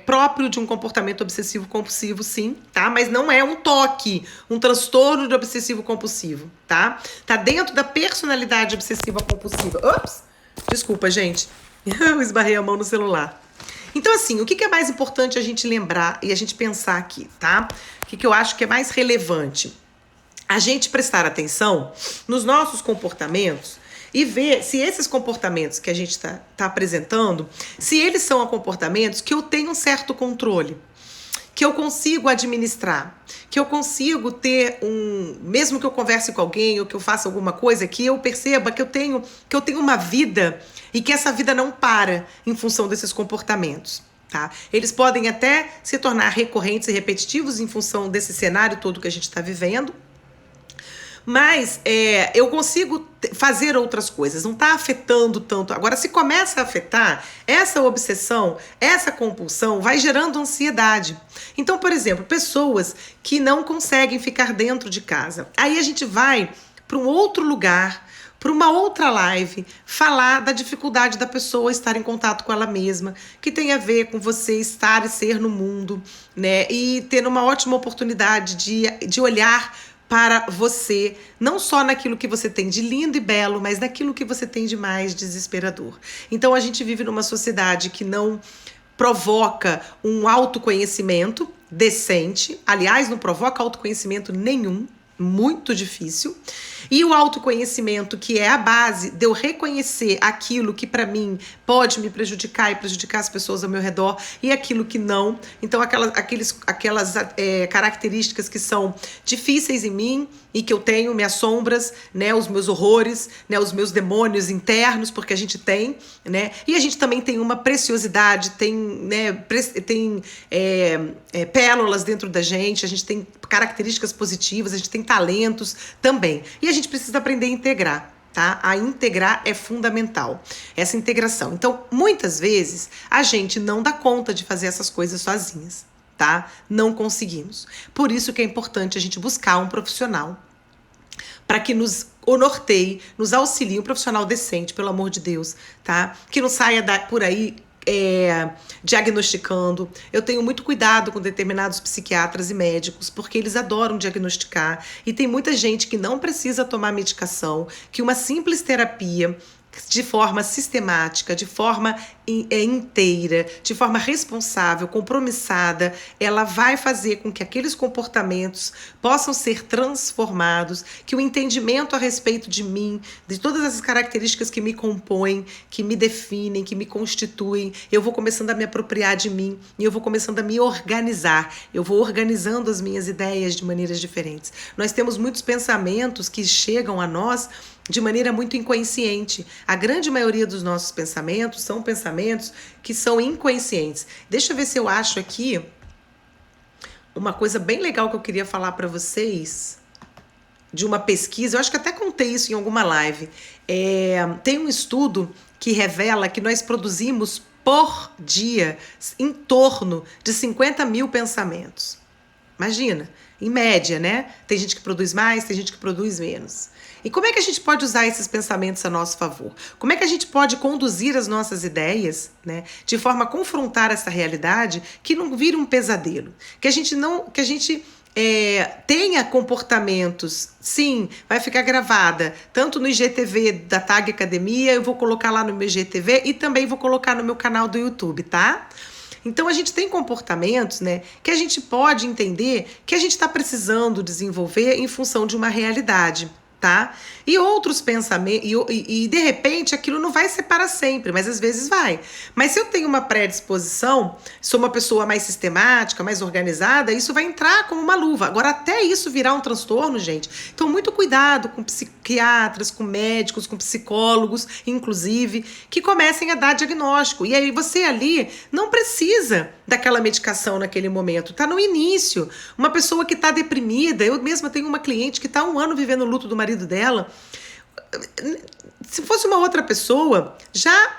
S1: próprio de um comportamento obsessivo compulsivo, sim, tá? Mas não é um toque, um transtorno de obsessivo compulsivo, tá? Tá dentro da personalidade obsessiva compulsiva. Ops! Desculpa, gente. Eu esbarrei a mão no celular. Então, assim, o que é mais importante a gente lembrar e a gente pensar aqui, tá? O que eu acho que é mais relevante? A gente prestar atenção nos nossos comportamentos e ver se esses comportamentos que a gente tá apresentando, se eles são comportamentos que eu tenho um certo controle, que eu consigo administrar, que eu consigo ter mesmo que eu converse com alguém ou que eu faça alguma coisa, que eu perceba que eu tenho uma vida e que essa vida não para em função desses comportamentos, tá? Eles podem até se tornar recorrentes e repetitivos em função desse cenário todo que a gente está vivendo, mas eu consigo fazer outras coisas, não está afetando tanto. Agora, se começa a afetar, essa obsessão, essa compulsão vai gerando ansiedade. Então, por exemplo, pessoas que não conseguem ficar dentro de casa. Aí a gente vai para um outro lugar, para uma outra live, falar da dificuldade da pessoa estar em contato com ela mesma, que tem a ver com você estar e ser no mundo, né? E ter uma ótima oportunidade de olhar para você, não só naquilo que você tem de lindo e belo, mas naquilo que você tem de mais desesperador. Então a gente vive numa sociedade que não provoca um autoconhecimento decente, aliás, não provoca autoconhecimento nenhum, muito difícil, E o autoconhecimento, que é a base de eu reconhecer aquilo que para mim pode me prejudicar e prejudicar as pessoas ao meu redor e aquilo que não. Então aquelas características que são difíceis em mim e que eu tenho, minhas sombras, né, os meus horrores, né, os meus demônios internos, porque a gente tem, né, e a gente também tem uma preciosidade, tem, né, pérolas dentro da gente, a gente tem características positivas, a gente tem talentos também, e a gente precisa aprender a integrar. Tá? A integrar é fundamental, essa integração. Então, muitas vezes, a gente não dá conta de fazer essas coisas sozinhas, tá? Não conseguimos. Por isso que é importante a gente buscar um profissional para que nos norteie, nos auxilie, um profissional decente, pelo amor de Deus, tá? Que não saia por aí diagnosticando. Eu tenho muito cuidado com determinados psiquiatras e médicos, porque eles adoram diagnosticar, e tem muita gente que não precisa tomar medicação, que uma simples terapia de forma sistemática, de forma inteira, de forma responsável, compromissada, ela vai fazer com que aqueles comportamentos possam ser transformados, que o entendimento a respeito de mim, de todas essas características que me compõem, que me definem, que me constituem, eu vou começando a me apropriar de mim e eu vou começando a me organizar, eu vou organizando as minhas ideias de maneiras diferentes. Nós temos muitos pensamentos que chegam a nós de maneira muito inconsciente. A grande maioria dos nossos pensamentos são pensamentos que são inconscientes. Deixa eu ver se eu acho aqui uma coisa bem legal que eu queria falar para vocês, de uma pesquisa, eu acho que até contei isso em alguma live. Tem um estudo que revela que nós produzimos por dia em torno de 50 mil pensamentos. Imagina, em média, né? Tem gente que produz mais, tem gente que produz menos. E como é que a gente pode usar esses pensamentos a nosso favor? Como é que a gente pode conduzir as nossas ideias, né, de forma a confrontar essa realidade, que não vira um pesadelo? Que a gente tenha comportamentos, sim, vai ficar gravada, tanto no IGTV da Tag Academia, eu vou colocar lá no meu IGTV e também vou colocar no meu canal do YouTube, tá? Então a gente tem comportamentos, né, que a gente pode entender que a gente está precisando desenvolver em função de uma realidade. Tá? E outros pensamentos, e de repente aquilo não vai ser para sempre, mas às vezes vai. Mas se eu tenho uma predisposição, sou uma pessoa mais sistemática, mais organizada, isso vai entrar como uma luva. Agora, até isso virar um transtorno, gente, então muito cuidado com psiquiatras, com médicos, com psicólogos, inclusive, que comecem a dar diagnóstico. E aí você ali não precisa daquela medicação naquele momento, tá no início. Uma pessoa que está deprimida, eu mesma tenho uma cliente que está 1 ano vivendo o luto do marido dela. Se fosse uma outra pessoa, já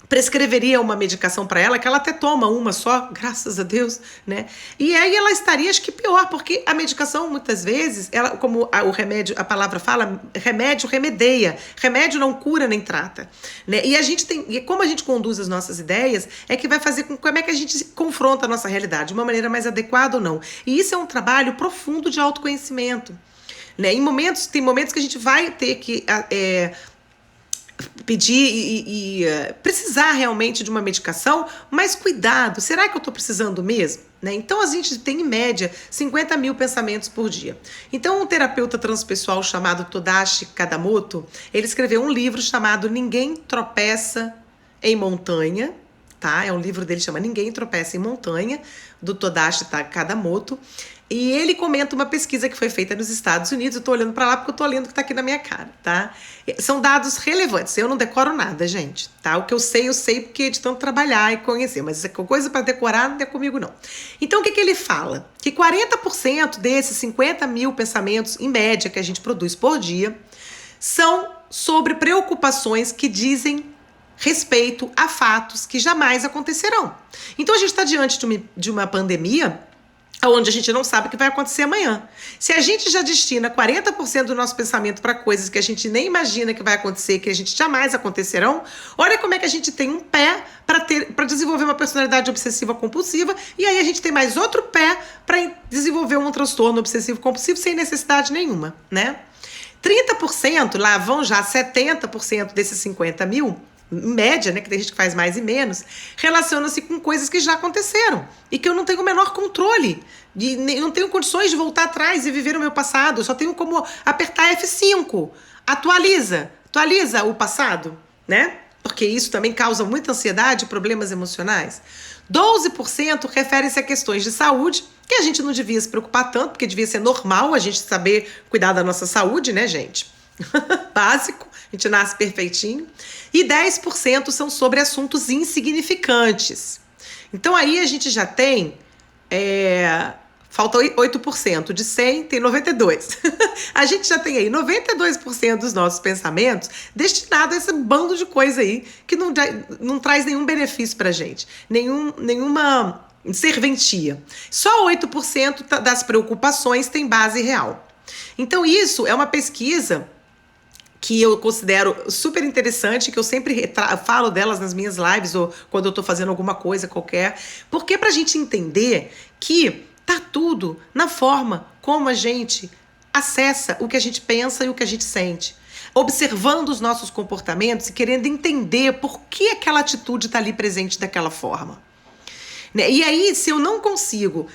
S1: prescreveria uma medicação para ela, que ela até toma uma só, graças a Deus, né? E aí ela estaria, acho que pior, porque a medicação, muitas vezes, ela, como o remédio, a palavra fala, remédio remedeia. Remédio não cura nem trata, né? E a gente tem, e como a gente conduz as nossas ideias, é que vai fazer com como é que a gente confronta a nossa realidade, de uma maneira mais adequada ou não. E isso é um trabalho profundo de autoconhecimento, né? Tem momentos que a gente vai ter que pedir e precisar realmente de uma medicação, mas cuidado, será que eu estou precisando mesmo? Né? Então a gente tem em média 50 mil pensamentos por dia. Então um terapeuta transpessoal chamado Tadashi Kadamoto, ele escreveu um livro chamado Ninguém Tropeça em Montanha, tá? É um livro dele que chama Ninguém Tropeça em Montanha, do Tadashi Kadamoto. E ele comenta uma pesquisa que foi feita nos Estados Unidos. Eu tô olhando para lá porque eu tô lendo o que tá aqui na minha cara, tá? São dados relevantes. Eu não decoro nada, gente, tá? O que eu sei porque é de tanto trabalhar e conhecer. Mas coisa para decorar não é comigo, não. Então, o que ele fala? Que 40% desses 50 mil pensamentos, em média, que a gente produz por dia, são sobre preocupações que dizem respeito a fatos que jamais acontecerão. Então, a gente está diante de uma pandemia onde a gente não sabe o que vai acontecer amanhã. Se a gente já destina 40% do nosso pensamento para coisas que a gente nem imagina que vai acontecer, que a gente jamais acontecerão, olha como é que a gente tem um pé para desenvolver uma personalidade obsessiva compulsiva, e aí a gente tem mais outro pé para desenvolver um transtorno obsessivo compulsivo sem necessidade nenhuma, né? 30%, lá vão já 70% desses 50 mil, em média, né, que tem gente que faz mais e menos, relaciona-se com coisas que já aconteceram e que eu não tenho o menor controle. Não tenho condições de voltar atrás e viver o meu passado. Eu só tenho como apertar F5. Atualiza o passado, né? Porque isso também causa muita ansiedade e problemas emocionais. 12% refere-se a questões de saúde, que a gente não devia se preocupar tanto, porque devia ser normal a gente saber cuidar da nossa saúde, né, gente? Básico, a gente nasce perfeitinho. E 10% são sobre assuntos insignificantes. Então aí a gente já tem... falta 8%. De 100 tem 92. A gente já tem aí 92% dos nossos pensamentos destinados a esse bando de coisa aí que não traz nenhum benefício pra gente. Nenhuma serventia. Só 8% das preocupações tem base real. Então isso é uma pesquisa que eu considero super interessante, que eu sempre falo delas nas minhas lives ou quando eu estou fazendo alguma coisa qualquer, porque pra gente entender que tá tudo na forma como a gente acessa o que a gente pensa e o que a gente sente. Observando os nossos comportamentos e querendo entender por que aquela atitude está ali presente daquela forma. E aí, se eu não consigo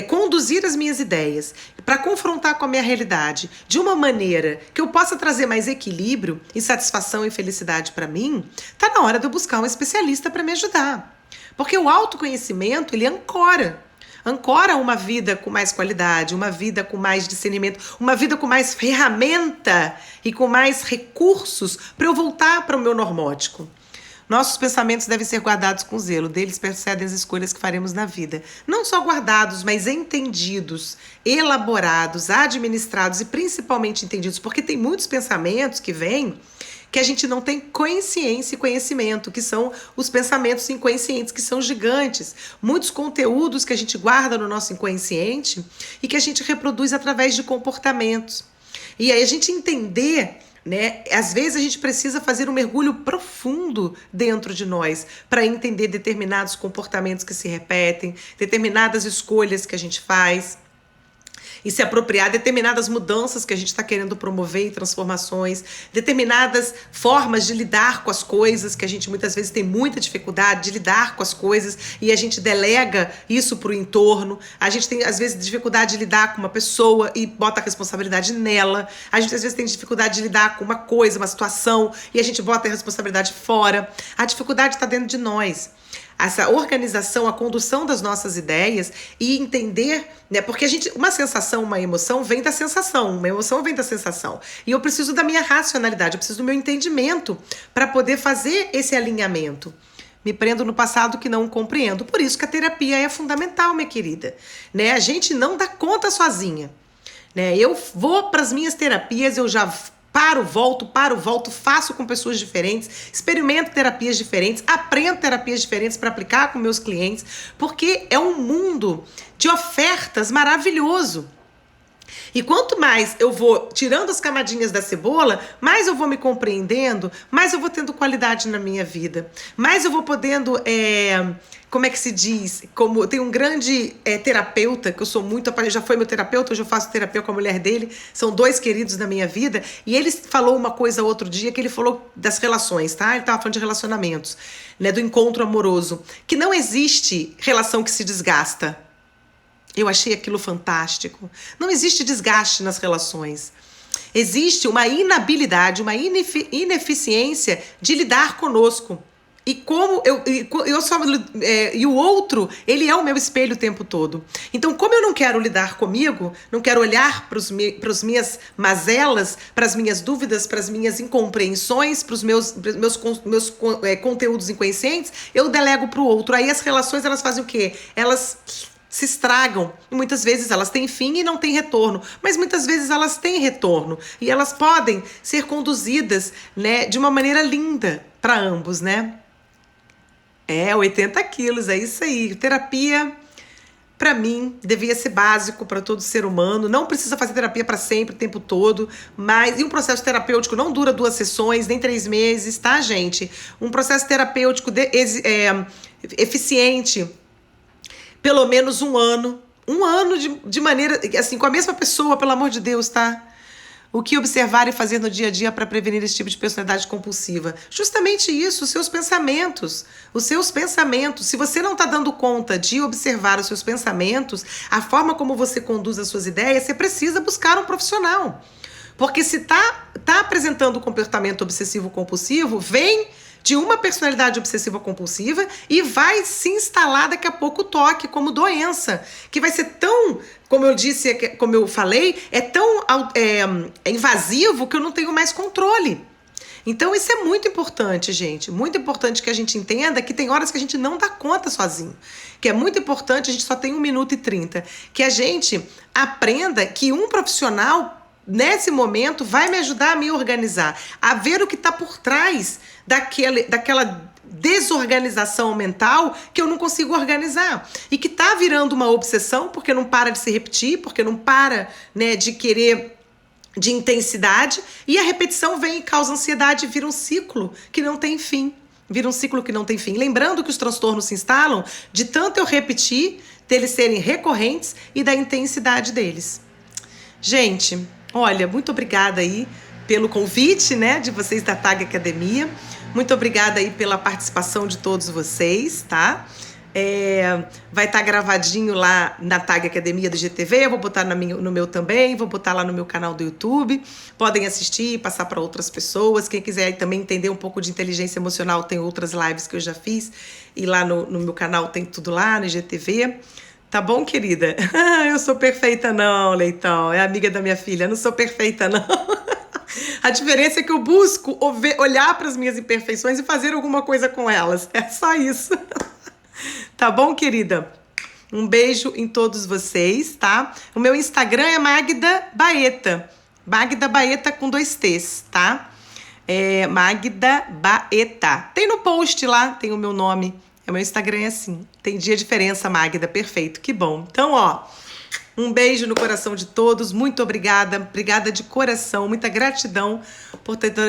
S1: conduzir as minhas ideias para confrontar com a minha realidade de uma maneira que eu possa trazer mais equilíbrio e satisfação e felicidade para mim, tá na hora de eu buscar um especialista para me ajudar. Porque o autoconhecimento, ele ancora uma vida com mais qualidade, uma vida com mais discernimento, uma vida com mais ferramenta e com mais recursos para eu voltar para o meu normótico. Nossos pensamentos devem ser guardados com zelo, deles procedem as escolhas que faremos na vida. Não só guardados, mas entendidos, elaborados, administrados e principalmente entendidos, porque tem muitos pensamentos que vêm que a gente não tem consciência e conhecimento, que são os pensamentos inconscientes, que são gigantes. Muitos conteúdos que a gente guarda no nosso inconsciente e que a gente reproduz através de comportamentos. E aí a gente entender... Às vezes a gente precisa fazer um mergulho profundo dentro de nós para entender determinados comportamentos que se repetem, determinadas escolhas que a gente faz e se apropriar de determinadas mudanças que a gente está querendo promover e transformações, determinadas formas de lidar com as coisas, que a gente muitas vezes tem muita dificuldade de lidar com as coisas e a gente delega isso para o entorno. A gente tem, às vezes, dificuldade de lidar com uma pessoa e bota a responsabilidade nela. A gente, às vezes, tem dificuldade de lidar com uma coisa, uma situação, e a gente bota a responsabilidade fora. A dificuldade está dentro de nós. Essa organização, a condução das nossas ideias e entender, porque uma sensação, uma emoção vem da sensação, uma emoção vem da sensação. E eu preciso da minha racionalidade, eu preciso do meu entendimento para poder fazer esse alinhamento. Me prendo no passado que não compreendo. Por isso que a terapia é fundamental, minha querida. A gente não dá conta sozinha. Eu vou para as minhas terapias, eu já... volto, faço com pessoas diferentes, experimento terapias diferentes, aprendo terapias diferentes para aplicar com meus clientes, porque é um mundo de ofertas maravilhoso. E quanto mais eu vou tirando as camadinhas da cebola, mais eu vou me compreendendo, mais eu vou tendo qualidade na minha vida, mais eu vou podendo... como é que se diz? Como tem um grande terapeuta, que eu sou muito... já foi meu terapeuta, hoje eu faço terapia com a mulher dele, são 2 queridos na minha vida, e ele falou uma coisa outro dia, que ele falou das relações, tá? Ele estava falando de relacionamentos, do encontro amoroso, que não existe relação que se desgasta. Eu achei aquilo fantástico. Não existe desgaste nas relações. Existe uma inabilidade, uma ineficiência de lidar conosco. E como e o outro, ele é o meu espelho o tempo todo. Então, como eu não quero lidar comigo, não quero olhar para as minhas mazelas, para as minhas dúvidas, para as minhas incompreensões, para os meus conteúdos inconscientes, eu delego para o outro. Aí as relações, elas fazem o quê? Elas se estragam. E muitas vezes elas têm fim e não têm retorno. Mas muitas vezes elas têm retorno. E elas podem ser conduzidas, de uma maneira linda para ambos, 80 quilos, é isso aí. Terapia, para mim, devia ser básico para todo ser humano. Não precisa fazer terapia para sempre, o tempo todo. E um processo terapêutico não dura 2 sessões, nem 3 meses, tá, gente? Um processo terapêutico eficiente, pelo menos 1 ano. 1 ano de maneira, assim, com a mesma pessoa, pelo amor de Deus, tá? O que observar e fazer no dia a dia para prevenir esse tipo de personalidade compulsiva? Justamente isso, os seus pensamentos. Os seus pensamentos. Se você não está dando conta de observar os seus pensamentos, a forma como você conduz as suas ideias, você precisa buscar um profissional. Porque se tá apresentando um comportamento obsessivo-compulsivo, vem de uma personalidade obsessiva-compulsiva e vai se instalar daqui a pouco o TOC como doença, que vai ser tão, como eu disse, como eu falei, é tão invasivo que eu não tenho mais controle. Então isso é muito importante, gente, muito importante que a gente entenda que tem horas que a gente não dá conta sozinho, que é muito importante, a gente só tem 1 minuto e 30, que a gente aprenda que um profissional nesse momento vai me ajudar a me organizar, a ver o que está por trás daquela desorganização mental que eu não consigo organizar e que está virando uma obsessão porque não para de se repetir, porque não para, né, de querer de intensidade, e a repetição vem e causa ansiedade, vira um ciclo que não tem fim. Vira um ciclo que não tem fim. Lembrando que os transtornos se instalam de tanto eu repetir, deles serem recorrentes e da intensidade deles. Gente, olha, muito obrigada aí pelo convite, né, de vocês da TAG Academia. Muito obrigada aí pela participação de todos vocês, tá? Vai estar gravadinho lá na TAG Academia do GTV, eu vou botar no meu também, vou botar lá no meu canal do YouTube. Podem assistir, passar para outras pessoas. Quem quiser aí também entender um pouco de inteligência emocional, tem outras lives que eu já fiz. E lá no meu canal tem tudo lá, no GTV. Tá bom, querida? Eu sou perfeita não, Leitão. É amiga da minha filha. Eu não sou perfeita não. A diferença é que eu busco olhar para as minhas imperfeições e fazer alguma coisa com elas. É só isso. Tá bom, querida? Um beijo em todos vocês, tá? O meu Instagram é Magda Baeta. Magda Baeta com 2 T's, tá? Magda Baeta. Tem no post lá, tem o meu nome. O meu Instagram é assim. Tem dia de diferença, Magda. Perfeito, que bom. Então, ó, um beijo no coração de todos. Muito obrigada. Obrigada de coração. Muita gratidão por ter